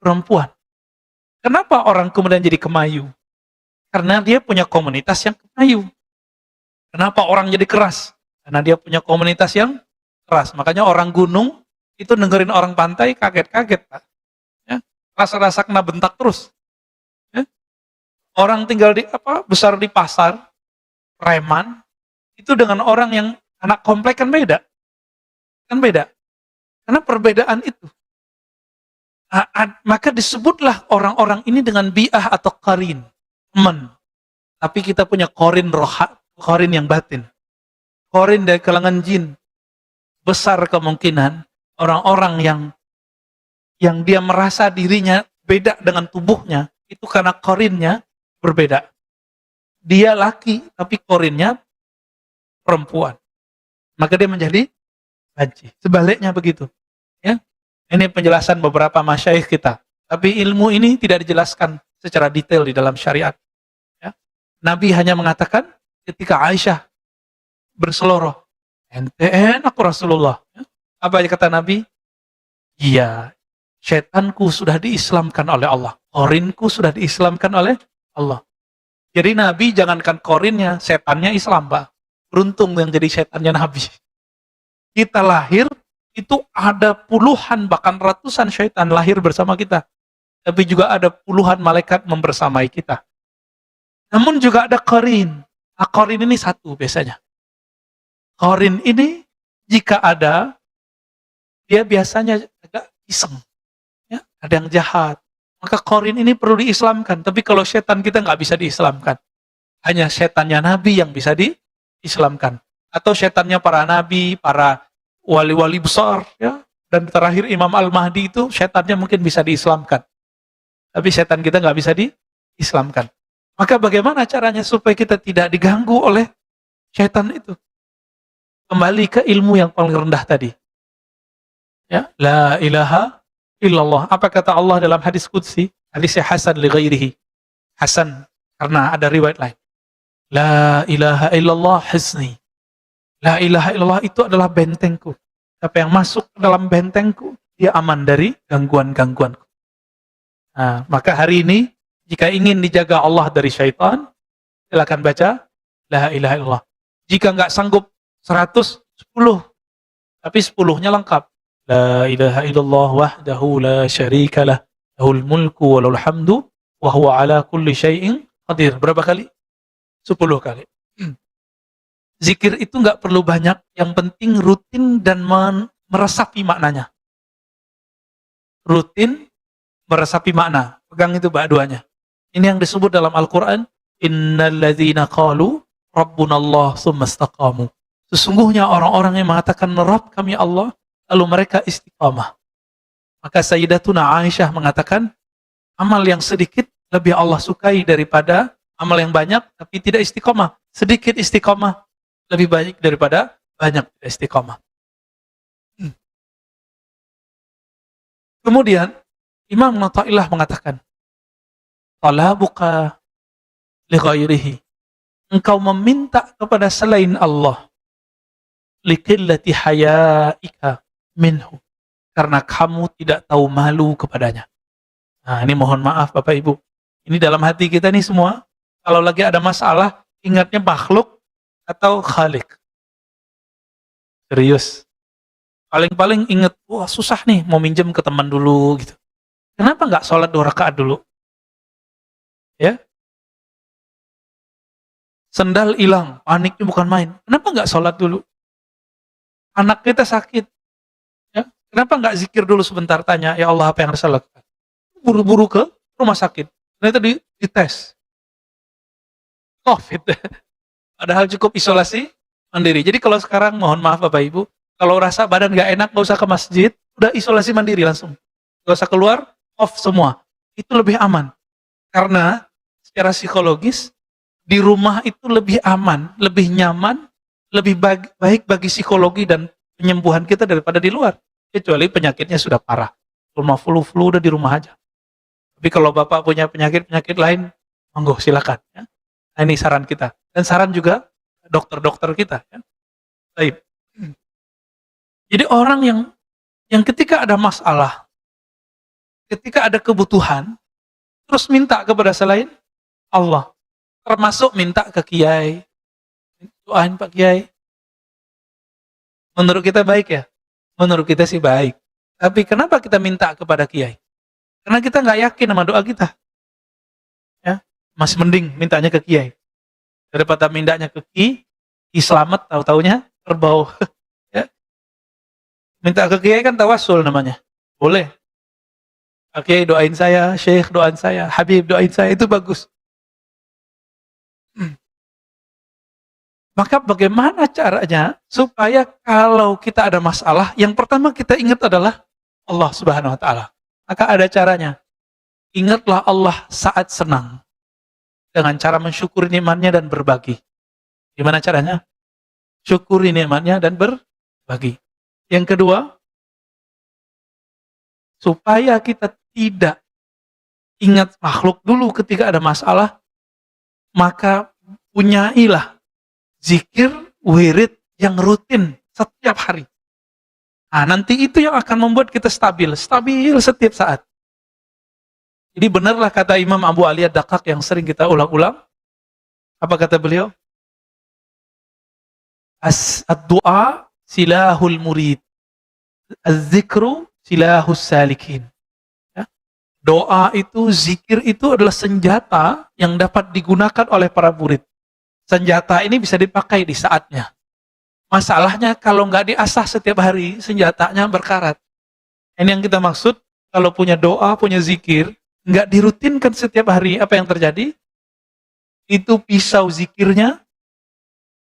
perempuan. Kenapa orang kemudian jadi kemayu? Karena dia punya komunitas yang kemayu. Kenapa orang jadi keras? Karena dia punya komunitas yang keras. Makanya orang gunung itu dengerin orang pantai kaget-kaget, Pak. Ya, rasa-rasa kena bentak terus. Ya. Orang tinggal besar di pasar, preman, itu dengan orang yang anak komplek kan beda. Kan beda. Karena perbedaan itu. Maka disebutlah orang-orang ini dengan bi'ah atau qarin, teman. Tapi kita punya qarin yang batin. Qarin dari kalangan jin. Besar kemungkinan orang-orang yang dia merasa dirinya beda dengan tubuhnya, itu karena qarinnya berbeda. Dia laki, tapi qarinnya perempuan. Maka dia menjadi banci. Sebaliknya begitu. Ya. Ini penjelasan beberapa masyayikh kita. Tapi ilmu ini tidak dijelaskan secara detail di dalam syariat. Ya. Nabi hanya mengatakan ketika Aisyah berseloroh, ente enak Rasulullah. Ya. Apa yang kata Nabi? Iya, setanku sudah diislamkan oleh Allah. Korinku sudah diislamkan oleh Allah. Jadi Nabi jangankan korinnya, setannya Islam, Pak. Beruntung yang jadi setannya Nabi. Kita lahir, itu ada puluhan bahkan ratusan syaitan lahir bersama kita. Tapi juga ada puluhan malaikat membersamai kita. Namun juga ada qarin. Nah, qarin ini satu biasanya. Qarin ini jika ada, dia biasanya agak iseng. Ya, ada yang jahat. Maka qarin ini perlu diislamkan. Tapi kalau setan kita nggak bisa diislamkan. Hanya setannya Nabi yang bisa diislamkan. Atau setannya para nabi, para wali-wali besar, ya, dan terakhir Imam Al-Mahdi itu setannya mungkin bisa diislamkan, tapi setan kita nggak bisa diislamkan. Maka bagaimana caranya supaya kita tidak diganggu oleh setan itu? Kembali ke ilmu yang paling rendah tadi. Ya, la ilaha illallah. Apa kata Allah dalam hadis qudsi? Hadisnya hasan li ghairihi. Hasan karena ada riwayat lain. La ilaha illallah hisni. La ilaha illallah itu adalah bentengku. Siapa yang masuk ke dalam bentengku, dia aman dari gangguan-gangguanku. Nah, maka hari ini, jika ingin dijaga Allah dari syaitan, silakan baca La ilaha illallah. Jika nggak sanggup 100, 10. Tapi 10-nya lengkap. La ilaha illallah wahdahu la syarikalah. Lahul mulku wa lahul hamdu. Wa huwa ala kulli syai'in qadir. Berapa kali? 10 kali. Zikir itu nggak perlu banyak, yang penting rutin dan meresapi maknanya. Rutin, meresapi makna. Pegang itu duanya. Ini yang disebut dalam Al-Quran, Innal ladzina qalu Rabbunallah tsumma istaqamu. Sesungguhnya orang-orang yang mengatakan Rabb kami Allah, lalu mereka istiqamah. Maka Sayyidatuna Aisyah mengatakan, amal yang sedikit lebih Allah sukai daripada amal yang banyak tapi tidak istiqamah. Sedikit istiqamah lebih baik daripada banyak istiqamah. Kemudian Imam Nata'illah mengatakan, talabuka li ghairihi. Engkau meminta kepada selain Allah, liqillati hayaika minhu. Karena kamu tidak tahu malu kepadanya. Nah, ini mohon maaf Bapak Ibu. Ini dalam hati kita nih semua, kalau lagi ada masalah, ingatnya makhluk atau khalik. Serius. Paling-paling inget, wah susah nih mau minjem ke teman dulu gitu. Kenapa nggak sholat 2 rakaat dulu? Ya. Sendal hilang, paniknya bukan main. Kenapa nggak sholat dulu? Anak kita sakit. Ya. Kenapa nggak zikir dulu sebentar, tanya, ya Allah apa yang harus saya lakukan? Buru-buru ke rumah sakit. Ternyata dites. COVID. Padahal cukup isolasi mandiri. Jadi kalau sekarang, mohon maaf Bapak Ibu, kalau rasa badan gak enak, gak usah ke masjid, udah isolasi mandiri langsung. Gak usah keluar, off semua. Itu lebih aman. Karena secara psikologis, di rumah itu lebih aman, lebih nyaman, lebih baik bagi psikologi dan penyembuhan kita daripada di luar. Kecuali penyakitnya sudah parah. Rumah flu udah di rumah aja. Tapi kalau Bapak punya penyakit-penyakit lain, monggo silakan. Ya. Nah, ini saran kita. Dan saran juga dokter-dokter kita. Ya. Baik. Jadi orang yang ketika ada masalah, ketika ada kebutuhan, terus minta kepada selain Allah. Termasuk minta ke kiai. Doain Pak Kiai. Menurut kita baik ya? Menurut kita sih baik. Tapi kenapa kita minta kepada kiai? Karena kita nggak yakin sama doa kita. Ya, masih mending mintanya ke kiai daripada mintanya ke ki selamat, tahu-taunya kerbau. Ya. Minta ke kiai kan tawasul namanya. Boleh. Oke, doain saya, Syekh doain saya, Habib doain saya, itu bagus. Maka bagaimana caranya supaya kalau kita ada masalah, yang pertama kita ingat adalah Allah Subhanahu wa taala. Maka ada caranya. Ingatlah Allah saat senang dengan cara mensyukuri nikmatnya dan berbagi. Gimana caranya? Syukuri nikmatnya dan berbagi. Yang kedua, supaya kita tidak ingat makhluk dulu ketika ada masalah, maka punyailah zikir, wirid yang rutin setiap hari. Nah, nanti itu yang akan membuat kita stabil setiap saat. Jadi benarlah kata Imam Abu Ali Ad-Daqqaq yang sering kita ulang-ulang. Apa kata beliau? Ad-du'a silahul murid. Az-zikru silahus salikin. Ya. Doa itu, zikir itu adalah senjata yang dapat digunakan oleh para murid. Senjata ini bisa dipakai di saatnya. Masalahnya kalau nggak diasah setiap hari, senjatanya berkarat. Ini yang kita maksud, kalau punya doa, punya zikir, nggak dirutinkan setiap hari, apa yang terjadi? Itu pisau zikirnya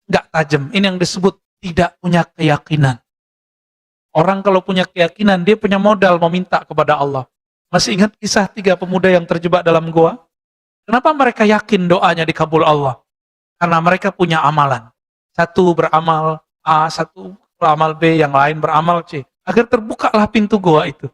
nggak tajam. Ini yang disebut tidak punya keyakinan. Orang kalau punya keyakinan, dia punya modal meminta kepada Allah. Masih ingat kisah 3 pemuda yang terjebak dalam goa? Kenapa mereka yakin doanya dikabul Allah? Karena mereka punya amalan. Satu beramal A, satu beramal B, yang lain beramal C. Agar terbukalah pintu goa itu.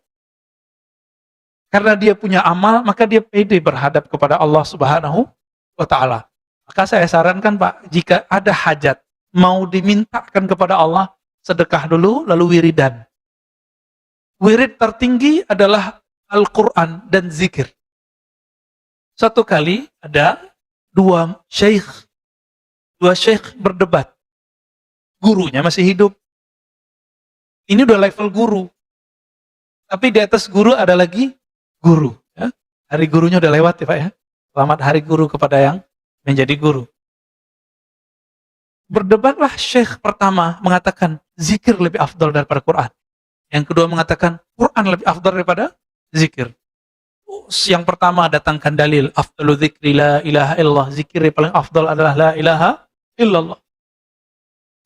Karena dia punya amal, maka dia pede berhadap kepada Allah Subhanahu wa ta'ala. Maka saya sarankan Pak, jika ada hajat, mau dimintakan kepada Allah, sedekah dulu, lalu wiridan. Wirid tertinggi adalah Al-Quran dan zikir. Suatu kali ada dua syekh berdebat. Gurunya masih hidup. Ini udah level guru. Tapi di atas guru ada lagi guru. Ya. Hari gurunya udah lewat ya Pak ya. Selamat hari guru kepada yang menjadi guru. Berdebatlah syekh pertama mengatakan zikir lebih afdal daripada Quran. Yang kedua mengatakan Quran lebih afdal daripada zikir. Yang pertama datangkan dalil afdalu dzikri la ilaha illallah. Zikir yang paling afdal adalah la ilaha illallah.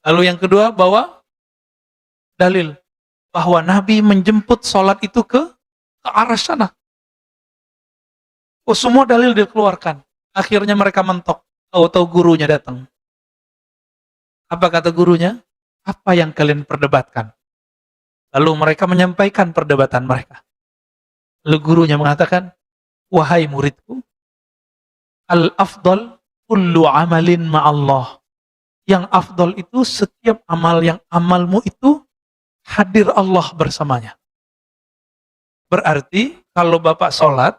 Lalu yang kedua bawa dalil bahwa Nabi menjemput sholat itu ke arah sana. Oh, semua dalil dikeluarkan. Akhirnya mereka mentok. Tahu-tahu gurunya datang. Apa kata gurunya? Apa yang kalian perdebatkan? Lalu mereka menyampaikan perdebatan mereka. Lalu gurunya mengatakan, wahai muridku, al-afdal kullu amalin ma'allah. Yang afdal itu setiap amal yang amalmu itu hadir Allah bersamanya. Berarti kalau Bapak sholat,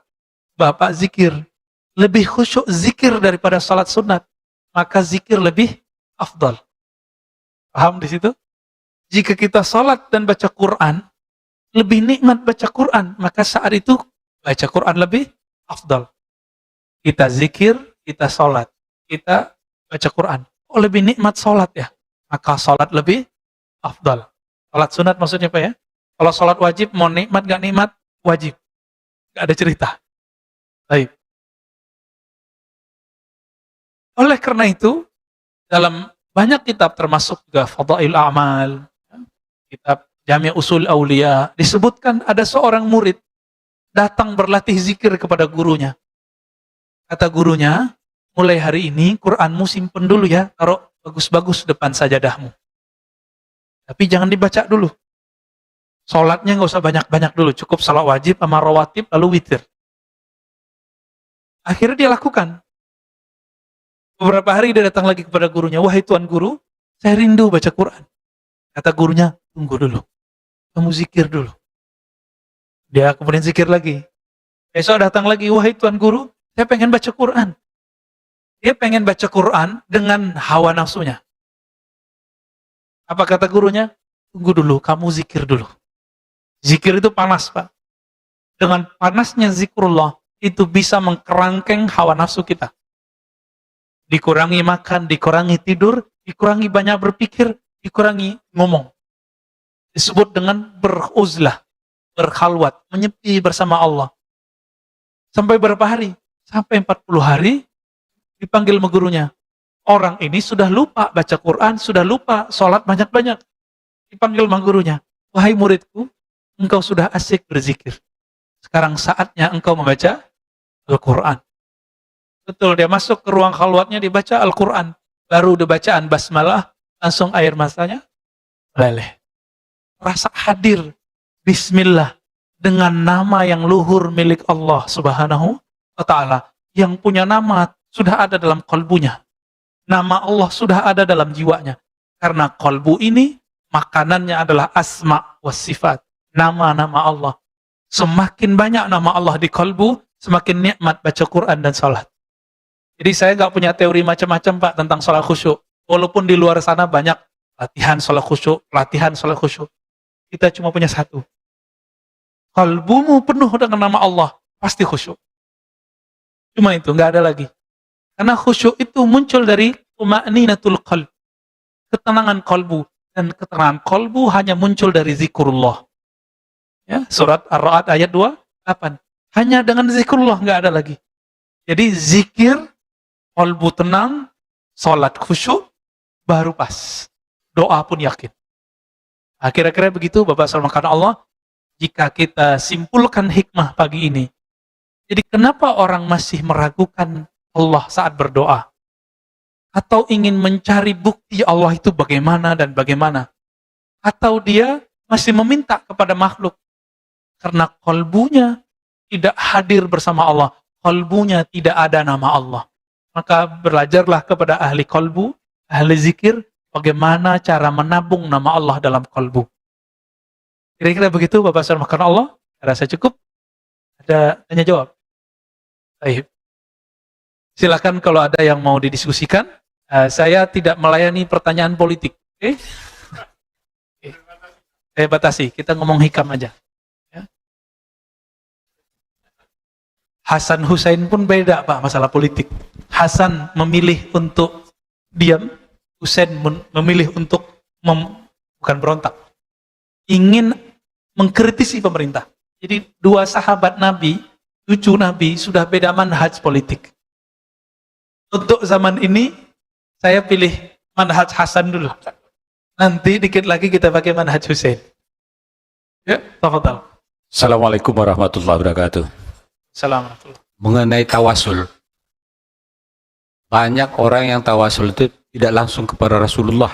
Bapak zikir. Lebih khusyuk zikir daripada sholat sunat. Maka zikir lebih afdal. Paham di situ? Jika kita sholat dan baca Quran, lebih nikmat baca Quran, maka saat itu baca Quran lebih afdal. Kita zikir, kita sholat, kita baca Quran. Oh, lebih nikmat sholat ya, maka sholat lebih afdal. Sholat sunat maksudnya apa ya? Kalau sholat wajib, mau nikmat gak nikmat, wajib. Gak ada cerita. Baik. Oleh karena itu, dalam banyak kitab termasuk juga Fadail A'mal, kitab Jami' Usul Aulia, disebutkan ada seorang murid datang berlatih zikir kepada gurunya. Kata gurunya, mulai hari ini Quranmu simpen dulu ya, taruh bagus-bagus depan sajadahmu. Tapi jangan dibaca dulu. Sholatnya nggak usah banyak-banyak dulu, cukup salat wajib sama rawatib lalu witir. Akhirnya dia lakukan. Beberapa hari dia datang lagi kepada gurunya, wahai tuan guru, saya rindu baca Quran. Kata gurunya, tunggu dulu, kamu zikir dulu. Dia kemudian zikir lagi. Besok datang lagi, wahai Tuan Guru, saya pengen baca Quran. Dia pengen baca Quran dengan hawa nafsunya. Apa kata gurunya? Tunggu dulu, kamu zikir dulu. Zikir itu panas, Pak. Dengan panasnya zikrullah, itu bisa mengkerangkeng hawa nafsu kita. Dikurangi makan, dikurangi tidur, dikurangi banyak berpikir, dikurangi ngomong. Disebut dengan beruzlah, berkhalwat, menyepi bersama Allah. Sampai berapa hari? Sampai 40 hari, dipanggil sama gurunya. Orang ini sudah lupa baca Quran, sudah lupa sholat banyak-banyak. Dipanggil sama gurunya. Wahai muridku, engkau sudah asik berzikir. Sekarang saatnya engkau membaca Al-Quran. Betul, dia masuk ke ruang khalwatnya, dibaca Al-Quran. Baru dibacaan basmalah, langsung air matanya meleleh. Rasa hadir, bismillah, dengan nama yang luhur milik Allah Subhanahu wa Ta'ala. Yang punya nama sudah ada dalam kalbunya. Nama Allah sudah ada dalam jiwanya. Karena kalbu ini, makanannya adalah asma wa sifat. Nama-nama Allah. Semakin banyak nama Allah di kalbu, semakin nikmat baca Quran dan salat. Jadi saya nggak punya teori macam-macam Pak tentang salat khusyuk. Walaupun di luar sana banyak latihan salat khusyuk, pelatihan salat khusyuk. Kita cuma punya satu. Kalbumu penuh dengan nama Allah, pasti khusyuk. Cuma itu, nggak ada lagi. Karena khusyuk itu muncul dari tuma'ninatul qalb. Ketenangan kalbu. Dan ketenangan kalbu hanya muncul dari zikrullah. Ya, surat Ar-Ra'd ayat 28. Hanya dengan zikrullah, nggak ada lagi. Jadi zikir, kalbu tenang, salat khusyuk, baru pas. Doa pun yakin. Nah, kira-kira begitu Bapak Salam karena Allah. Jika kita simpulkan hikmah pagi ini. Jadi kenapa orang masih meragukan Allah saat berdoa? Atau ingin mencari bukti Allah itu bagaimana dan bagaimana? Atau dia masih meminta kepada makhluk? Karena kalbunya tidak hadir bersama Allah. Kalbunya tidak ada nama Allah. Maka belajarlah kepada ahli kalbu, ahli zikir, bagaimana cara menabung nama Allah dalam kalbu. Kira-kira begitu Bapak Salam karena Allah. Rasa cukup? Ada tanya jawab? Baik. Silakan kalau ada yang mau didiskusikan. Saya tidak melayani pertanyaan politik. Oke? Saya batasi. Kita ngomong hikam aja. Ya. Hasan Hussein pun beda Pak masalah politik. Hasan memilih untuk diam. Hussein memilih untuk bukan berontak. Ingin mengkritisi pemerintah. Jadi dua sahabat Nabi, cucu Nabi sudah beda manhaj politik. Untuk zaman ini saya pilih manhaj Hasan dulu. Nanti dikit lagi kita pakai manhaj Hussein. Ya, tafadhal. Assalamualaikum warahmatullahi wabarakatuh. Assalamualaikum. Mengenai tawasul. Banyak orang yang tawasul itu tidak langsung kepada Rasulullah.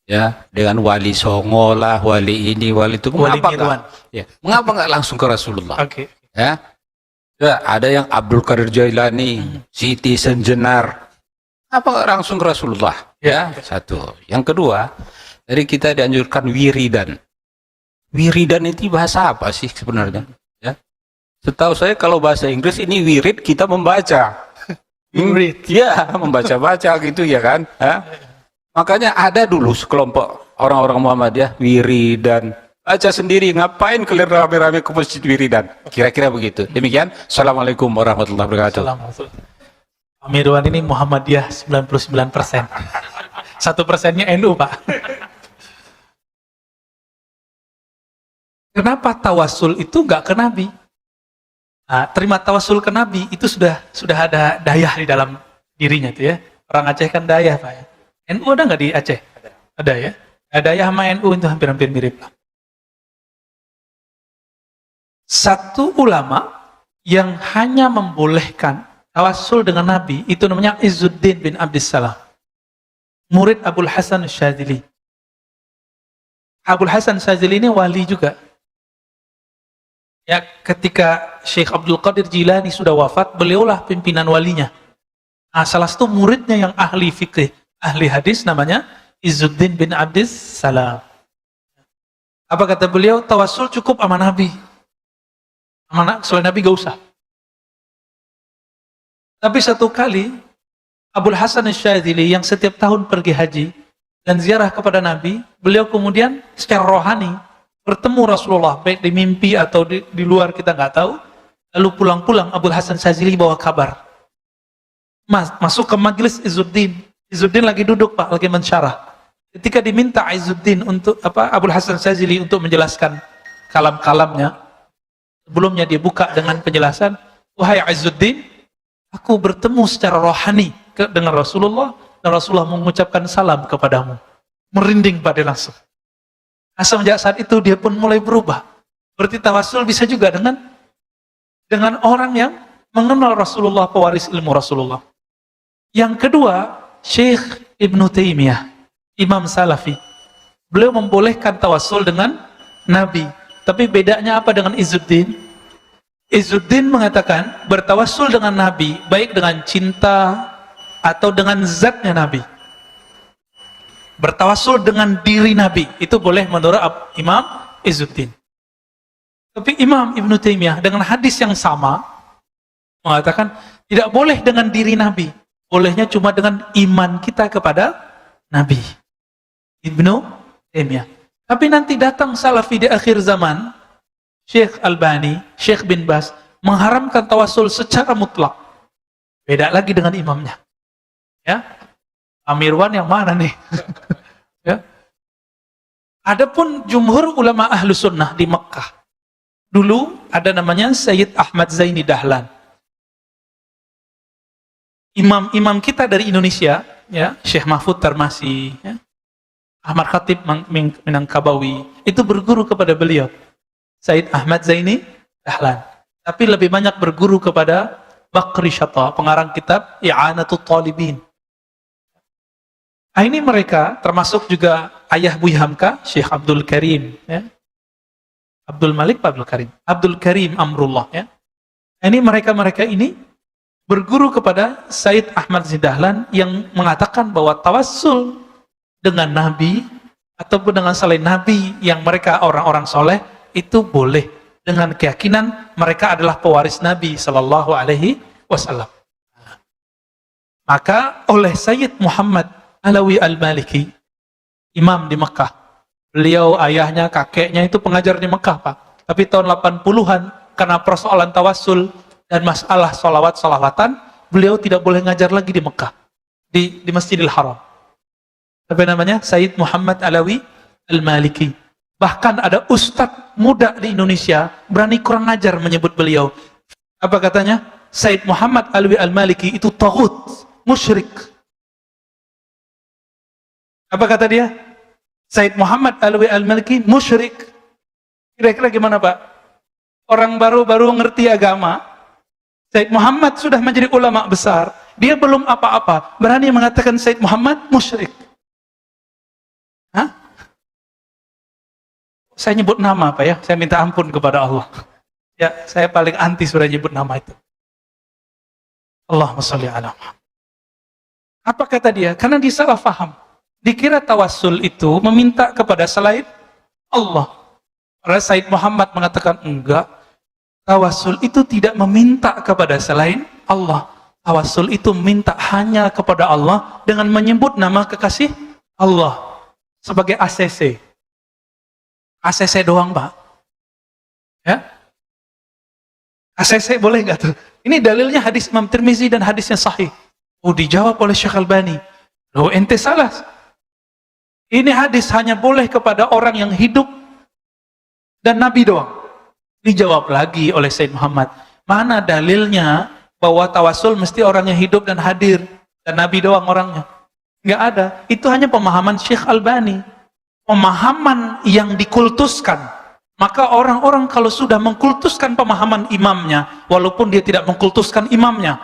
Ya, dengan wali Songo lah, wali ini, wali itu. Mengapa enggak? Ya, mengapa enggak langsung ke Rasulullah? Oke. Ya. Ya, ada yang Abdul Qadir Jailani, Siti Senjenar. Apa enggak langsung ke Rasulullah? Ya, satu. Yang kedua, dari kita dianjurkan wiridan. Wiridan itu bahasa apa sih sebenarnya? Ya. Setahu saya kalau bahasa Inggris ini wirid kita membaca. Wirid. Ya, membaca-baca gitu ya kan? Ha? Makanya ada dulu sekelompok orang-orang Muhammadiyah wiridan. Baca sendiri, ngapain kalian rame-rame ke masjid wiridan? Kira-kira begitu. Demikian. Assalamualaikum warahmatullahi wabarakatuh. Pak Mirwan ini Muhammadiyah 99%. 1%-nya NU, Pak. Kenapa tawasul itu nggak ke Nabi? Nah, terima tawasul ke Nabi itu sudah ada dayah di dalam dirinya tuh ya. Orang Aceh kan dayah, Pak ya. NU ada nggak di Aceh? Ada ya. Dayah sama NU itu hampir-hampir mirip lah. Satu ulama yang hanya membolehkan tawasul dengan Nabi itu namanya Izzuddin bin Abdissalam, murid Abul Hasan Syadzili. Abul Hasan Syadzili ini wali juga. Ya, ketika Syekh Abdul Qadir Jilani sudah wafat, beliaulah pimpinan walinya. Nah, salah satu muridnya yang ahli fikih, ahli hadis namanya Izzuddin bin Abdissalam. Apa kata beliau? Tawasul cukup sama Nabi. Anak selain Nabi gak usah. Tapi satu kali Abul Hasan Asy-Syadzili yang setiap tahun pergi haji dan ziarah kepada Nabi, beliau kemudian secara rohani bertemu Rasulullah, baik di mimpi atau di luar kita nggak tahu. Lalu pulang-pulang Abul Hasan Asy-Syadzili bawa kabar. Masuk ke majelis Izzuddin. Izzuddin lagi duduk Pak, lagi mensyarah. Ketika diminta Izzuddin untuk Abul Hasan Asy-Syadzili untuk menjelaskan kalam-kalamnya, sebelumnya dia buka dengan penjelasan, wahai Izzuddin, aku bertemu secara rohani dengan Rasulullah, dan Rasulullah mengucapkan salam kepadamu. Merinding pada langsung. Semenjak saat itu dia pun mulai berubah. Berarti tawassul bisa juga dengan orang yang mengenal Rasulullah, pewaris ilmu Rasulullah. Yang kedua, Syekh Ibnu Taimiyah, Imam Salafi. Beliau membolehkan tawassul dengan Nabi. Tapi bedanya apa dengan Izzuddin? Izzuddin mengatakan bertawassul dengan Nabi, baik dengan cinta atau dengan zatnya Nabi. Bertawassul dengan diri Nabi, itu boleh menurut Imam Izzuddin. Tapi Imam Ibnu Taimiyah dengan hadis yang sama mengatakan tidak boleh dengan diri Nabi, bolehnya cuma dengan iman kita kepada Nabi. Ibnu Taimiyah. Tapi nanti datang Salafi di akhir zaman, Syekh Albani, Syekh bin Baz mengharamkan tawassul secara mutlak. Beda lagi dengan imamnya. Ya, Amirwan yang mana nih? Ya. Adapun jumhur ulama ahlu sunnah di Mekah, dulu ada namanya Sayyid Ahmad Zaini Dahlan. Imam-imam kita dari Indonesia, ya, Syekh Mahfud Tarmasi, ya, Ahmad Khatib Minangkabawi, itu berguru kepada beliau, Sayyid Ahmad Zaini Dahlan. Tapi lebih banyak berguru kepada Bakri Syata, pengarang kitab I'anatul Talibin. Ini mereka, termasuk juga ayah Buya Hamka, Syekh Abdul Karim, ya. Abdul Malik, Abdul Karim Amrullah, ya. Ini mereka ini berguru kepada Sayyid Ahmad Zaini Dahlan yang mengatakan bahwa tawassul dengan Nabi ataupun dengan selain Nabi yang mereka orang-orang soleh itu boleh dengan keyakinan mereka adalah pewaris Nabi Sallallahu Alaihi Wasallam. Maka oleh Sayyid Muhammad Alawi Al-Maliki, imam di Mekah, beliau ayahnya, kakeknya itu pengajar di Mekah Pak, tapi tahun 80-an karena persoalan tawassul dan masalah salawatan, beliau tidak boleh ngajar lagi di Mekah, di Masjidil Haram. Apa namanya? Sayyid Muhammad Alawi Al-Maliki. Bahkan ada ustadz muda di Indonesia berani kurang ajar menyebut beliau. Apa katanya? Sayyid Muhammad Alawi Al-Maliki itu taghut, musyrik. Apa kata dia? Sayyid Muhammad Alawi Al-Maliki musyrik. Kira-kira gimana Pak? Orang baru ngerti agama, Sayyid Muhammad sudah menjadi ulama besar, dia belum apa-apa, berani mengatakan Sayyid Muhammad musyrik. Hah? Saya nyebut nama Pak ya, saya minta ampun kepada Allah. Ya, saya paling anti sudah nyebut nama itu. Allahumma sholli ala Muhammad. Apa kata dia? Karena dia salah faham. Dikira tawassul itu meminta kepada selain Allah. Karena Sayyid Muhammad mengatakan enggak. Tawassul itu tidak meminta kepada selain Allah. Tawassul itu minta hanya kepada Allah dengan menyebut nama kekasih Allah sebagai ACC. ACC doang Pak. Ya? ACC boleh nggak tuh? Ini dalilnya hadis Imam Tirmizi dan hadisnya sahih. Oh, dijawab oleh Syekh Albani. Oh, ente salah. Ini hadis hanya boleh kepada orang yang hidup dan Nabi doang. Dijawab lagi oleh Sayyid Muhammad. Mana dalilnya bahwa tawassul mesti orang yang hidup dan hadir dan Nabi doang orangnya? Nggak ada. Itu hanya pemahaman Syekh Albani. Pemahaman yang dikultuskan. Maka orang-orang kalau sudah mengkultuskan pemahaman imamnya, walaupun dia tidak mengkultuskan imamnya,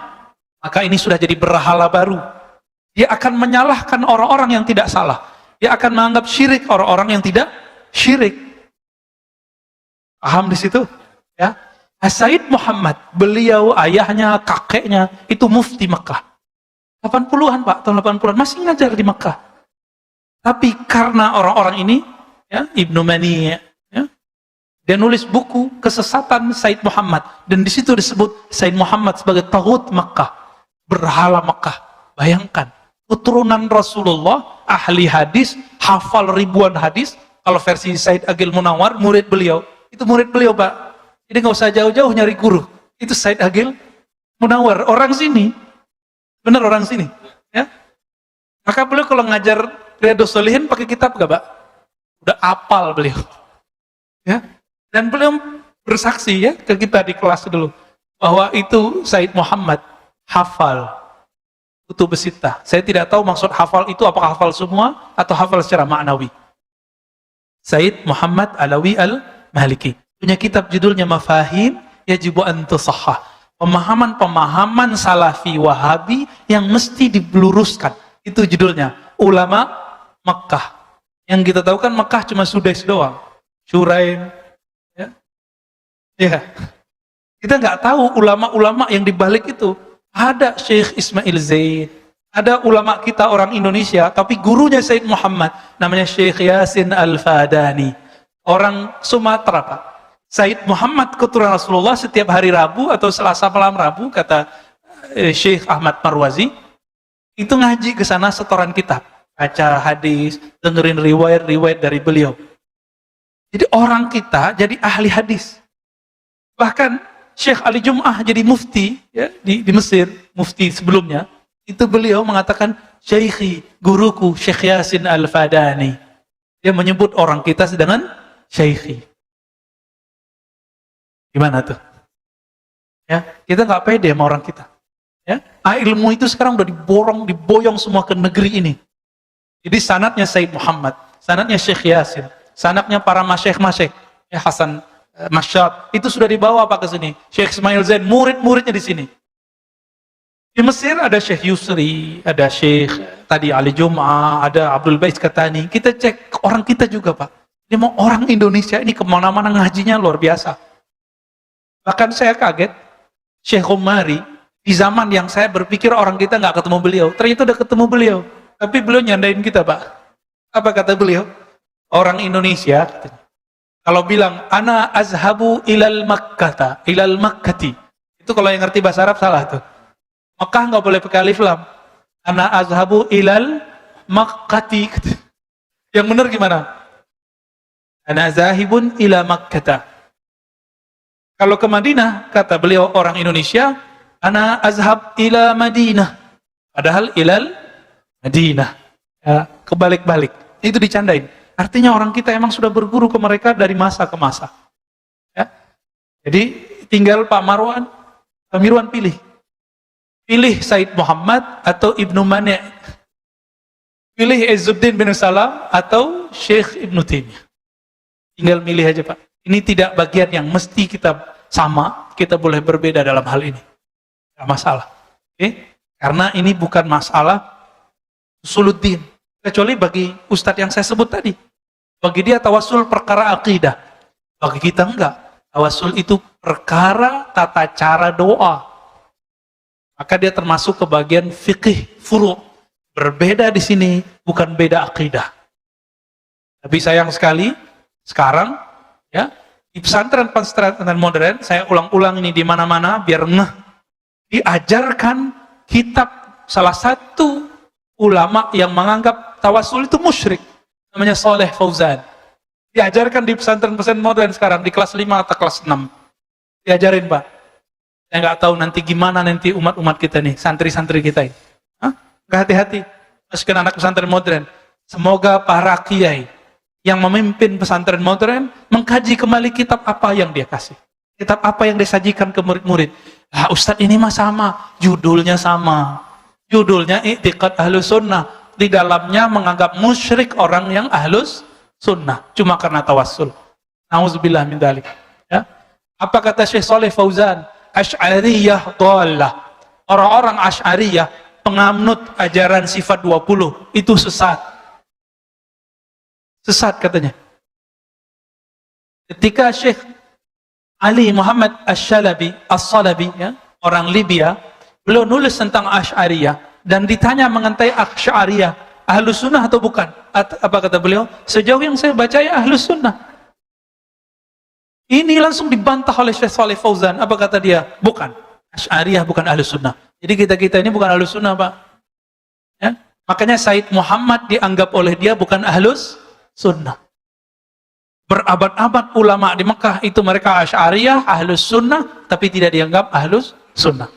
maka ini sudah jadi berhala baru. Dia akan menyalahkan orang-orang yang tidak salah. Dia akan menganggap syirik orang-orang yang tidak syirik. Paham di situ? Ya. Sayyid Muhammad, beliau, ayahnya, kakeknya, itu mufti Mekah. 80-an Pak, tahun 80-an, masih ngajar di Mekah. Tapi karena orang-orang ini, ya, Ibnu Mani, ya, Dia nulis buku Kesesatan Said Muhammad, dan di situ disebut Said Muhammad sebagai taghut Makkah, berhala Makkah. Bayangkan, keturunan Rasulullah, ahli hadis, hafal ribuan hadis. Kalau versi Said Agil Munawar, murid beliau, itu murid beliau, Pak. Jadi nggak usah jauh-jauh nyari guru. Itu Said Agil Munawar, orang sini, bener orang sini, ya. Maka beliau kalau ngajar Riyadhus Shalihin pakai kitab gak, Pak? Udah apal beliau, ya. Dan beliau bersaksi ya ke kita di kelas dulu bahwa itu Said Muhammad hafal kutub sittah. Saya tidak tahu maksud hafal itu apakah hafal semua atau hafal secara maknawi. Said Muhammad Alawi Al-Maliki punya kitab judulnya Mafahim Yajibu an Tusahhah. Pemahaman-pemahaman Salafi Wahabi yang mesti diluruskan. Itu judulnya. Ulama Makkah. Yang kita tahu kan Makkah cuma Sudais doang. Syuraim. Ya, kita nggak tahu ulama-ulama yang dibalik itu. Ada Syekh Ismail Zaid, ada ulama kita orang Indonesia, tapi gurunya Said Muhammad, namanya Syekh Yasin Al-Fadani, orang Sumatera, Pak. Said Muhammad keturunan Rasulullah setiap hari Rabu atau Selasa malam Rabu, kata Syekh Ahmad Marwazi, itu ngaji ke sana setoran kitab, baca hadis, dengerin riwayat-riwayat dari beliau. Jadi orang kita jadi ahli hadis. Bahkan Syekh Ali Jum'ah jadi mufti ya, di Mesir, mufti sebelumnya, itu beliau mengatakan, Syekhi, guruku Syekh Yasin Al-Fadani. Dia menyebut orang kita sedangkan Syekhi. Gimana tuh? Ya, kita nggak pede sama orang kita. Ya, ilmu itu sekarang udah diboyong semua ke negeri ini. Jadi sanadnya Said Muhammad, sanadnya Syekh Yasin, sanadnya para masyekh-masyekh, ya Hasan Masyad, itu sudah dibawa Pak ke sini. Syekh Ismail Zain, murid-muridnya di sini. Di Mesir ada Syekh Yusri, ada Syekh tadi Ali Jum'ah, ada Abdul Bais Katani. Kita cek orang kita juga, Pak. Ini mau orang Indonesia ini kemana-mana ngajinya luar biasa. Bahkan saya kaget, Syekh Umari, di zaman yang saya berpikir orang kita nggak ketemu beliau, ternyata udah ketemu beliau. Tapi beliau nyandain kita, Pak. Apa kata beliau? Orang Indonesia, katanya, kalau bilang ana azhabu ilal makkati, itu kalau yang ngerti bahasa Arab salah tuh. Makkah nggak boleh pakai alif lam. Ana azhabu ilal makkati. Yang benar gimana? Ana zahibun ila makkata. Kalau ke Madinah, kata beliau orang Indonesia, ana azhab ila Madinah. Padahal ilal Madinah. Ya, kebalik-balik. Itu dicandain. Artinya orang kita emang sudah berguru ke mereka dari masa ke masa. Ya. Jadi tinggal Pak Mirwan pilih. Pilih Said Muhammad atau Ibnu Mani'. Pilih Izzuddin bin Salam atau Syekh Ibnu Taimiyah. Tinggal milih aja, Pak. Ini tidak bagian yang mesti kita sama, kita boleh berbeda dalam hal ini. Tidak masalah. Oke? Karena ini bukan masalah usuluddin. Kecuali bagi ustadz yang saya sebut tadi. Bagi dia tawasul perkara akidah. Bagi kita enggak. Tawasul itu perkara tata cara doa. Maka dia termasuk ke bagian fikih furu'. Berbeda di sini, bukan beda akidah. Tapi sayang sekali, sekarang, ya, di pesantren-pesantren modern, saya ulang-ulang ini di mana-mana, biar ngeh. Diajarkan kitab salah satu ulama yang menganggap tawasul itu musyrik, namanya Saleh Fauzan. Diajarkan di pesantren-pesantren modern sekarang, di kelas 5 atau kelas 6. Diajarin, Pak. Saya nggak tahu nanti gimana nanti umat-umat kita nih, santri-santri kita ini. Nggak hati-hati, masukin anak pesantren modern. Semoga para kiai yang memimpin pesantren modern mengkaji kembali kitab apa yang dia kasih. Kitab apa yang disajikan ke murid-murid. Ustadz ini mah sama, judulnya sama. Judulnya I'tiqad Ahlus Sunnah. Di dalamnya menganggap musyrik orang yang Ahlus Sunnah. Cuma karena tawassul. Nauzubillah min dzalik. Ya. Apa kata Syekh Saleh Fauzan? Asy'ariyah dhallah. Orang-orang Asy'ariyah, penganut ajaran sifat 20, itu sesat. Sesat katanya. Ketika Syekh Ali Muhammad As-Salabi, ya, orang Libya, beliau nulis tentang Asy'ariyah dan ditanya mengenai Asy'ariyah, Ahlus Sunnah atau bukan? Apa kata beliau? Sejauh yang saya baca ya Ahlus Sunnah. Ini langsung dibantah oleh Syekh Shalih Fauzan. Apa kata dia? Bukan. Asy'ariyah bukan Ahlus Sunnah. Jadi kita ini bukan Ahlus Sunnah, Pak. Ya? Makanya Said Muhammad dianggap oleh dia bukan Ahlus Sunnah. Berabad-abad ulama di Mekah itu mereka Asy'ariyah, Ahlus Sunnah, tapi tidak dianggap Ahlus Sunnah.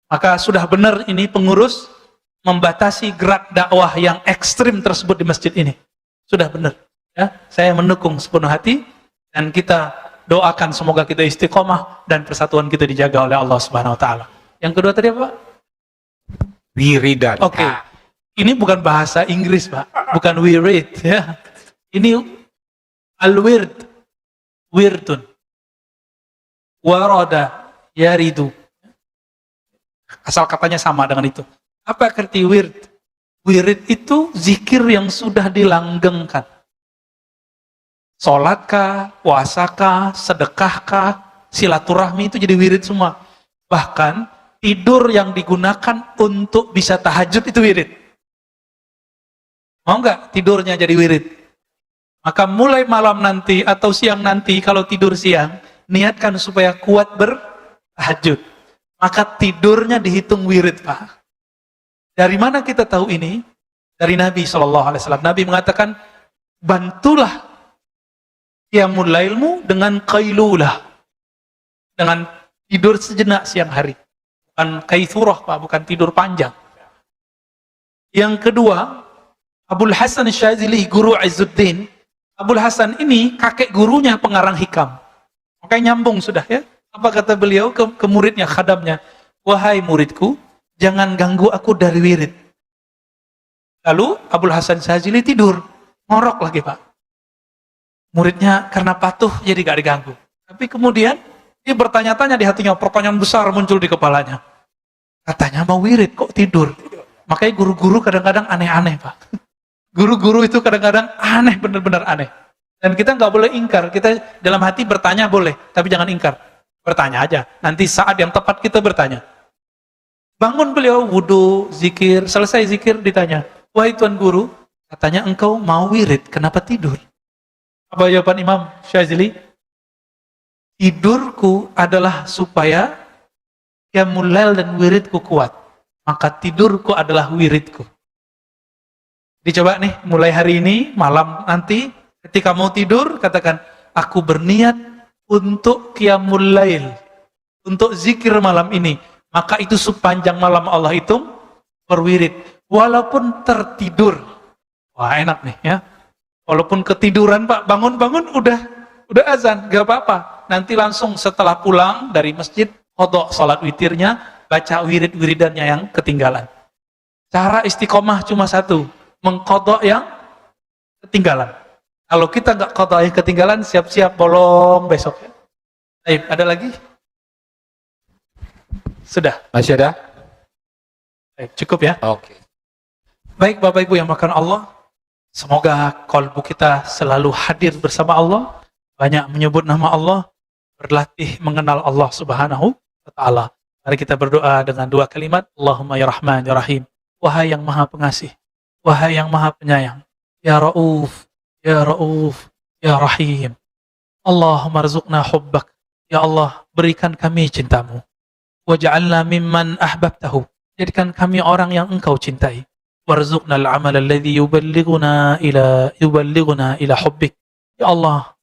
Maka sudah benar ini pengurus membatasi gerak dakwah yang ekstrim tersebut di masjid ini. Sudah benar. Ya, saya mendukung sepenuh hati dan kita doakan semoga kita istiqomah dan persatuan kita dijaga oleh Allah Subhanahu wa taala. Yang kedua tadi apa, Pak? Wiridan. Oke. Ini bukan bahasa Inggris, Pak. Bukan wirid ya. Ini al-wird. Wirdun. Warada yaridu. Asal katanya sama dengan itu. Apa arti wird? Wirid itu zikir yang sudah dilanggengkan. Sholatkah, puasakah, sedekahkah, silaturahmi itu jadi wirid semua. Bahkan tidur yang digunakan untuk bisa tahajud itu wirid. Mau nggak tidurnya jadi wirid? Maka mulai malam nanti atau siang nanti kalau tidur siang, niatkan supaya kuat bertahajud. Maka tidurnya dihitung wirid, Pak. Dari mana kita tahu ini? Dari Nabi SAW. Nabi mengatakan, bantulah qiyamul lailmu dengan qailulah. Dengan tidur sejenak siang hari. Bukan kaithurah, Pak, bukan tidur panjang. Yang kedua, Abul Hasan Syadzili, guru Izzuddin. Abul Hasan ini kakek gurunya pengarang hikam. Makanya nyambung sudah ya. Apa kata beliau ke muridnya, khadamnya? Wahai muridku, jangan ganggu aku dari wirid. Lalu Abul Hasan Syadzili tidur. Ngorok lagi, Pak. Muridnya karena patuh jadi gak diganggu. Tapi kemudian dia bertanya-tanya di hatinya, pertanyaan besar muncul di kepalanya. Katanya mau wirid, kok tidur? Makanya guru-guru kadang-kadang aneh-aneh, Pak. Guru-guru itu kadang-kadang aneh, benar-benar aneh. Dan kita nggak boleh ingkar. Kita dalam hati bertanya boleh, tapi jangan ingkar. Bertanya aja. Nanti saat yang tepat kita bertanya. Bangun beliau, wudu, zikir, selesai zikir ditanya, wahai Tuan Guru, katanya engkau mau wirid, kenapa tidur? Apa jawaban Imam Syadzili? Tidurku adalah supaya qiyamul lail dan wiridku kuat. Maka tidurku adalah wiridku. Dicoba nih, mulai hari ini, malam nanti, ketika mau tidur, katakan, aku berniat untuk qiyamul lail, untuk zikir malam ini. Maka itu sepanjang malam Allah hitung berwirid. Walaupun tertidur. Wah enak nih ya. Walaupun ketiduran, Pak, bangun-bangun udah azan, gak apa-apa. Nanti langsung setelah pulang dari masjid, qadha salat witirnya, baca wirid-wiridannya yang ketinggalan. Cara istiqomah cuma satu, mengqadha yang ketinggalan. Kalau kita nggak qadha yang ketinggalan, siap-siap bolong besok. Baik, ada lagi? Sudah. Masih ada? Baik, cukup ya. Oke. Baik Bapak Ibu yang makan Allah, semoga kalbu kita selalu hadir bersama Allah, banyak menyebut nama Allah, berlatih mengenal Allah Subhanahu wa taala. Mari kita berdoa dengan dua kalimat, Allahumma ya Rahman ya Rahim. Wahai yang Maha Pengasih, wahai yang Maha Penyayang, ya Rauf, ya Rauf, ya Rahim. Allahumma rzuqna hubbak. Ya Allah, berikan kami cintamu. Waj'alna mimman ahbabtahu. Jadikan kami orang yang engkau cintai. Warzuqna al-amal alladhi yuballighuna ila hubbik. Ya Allah,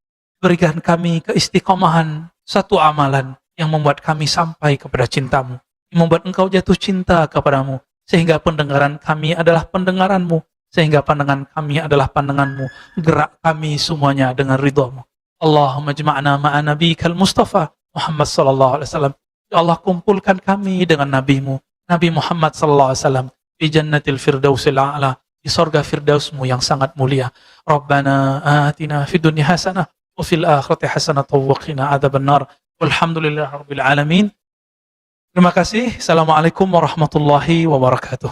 berikan kami keistiqomahan satu amalan yang membuat kami sampai kepada cintamu, yang membuat engkau jatuh cinta kepadamu, sehingga pendengaran kami adalah pendengaranmu, sehingga pandangan kami adalah pandanganmu, gerak kami semuanya dengan ridhamu. Allahumma jma'na ma'a nabiyikal Mustafa Muhammad sallallahu alaihi wasallam. Ya Allah, kumpulkan kami dengan nabimu, Nabi Muhammad sallallahu alaihi wasallam, di jannatil firdausil a'la, di surga firdausmu yang sangat mulia. Rabbana atina fid dunya hasanah wa fil akhirati hasanah wa qina adzabannar. Walhamdulillahirabbil alamin. Terima kasih. Assalamualaikum warahmatullahi wabarakatuh.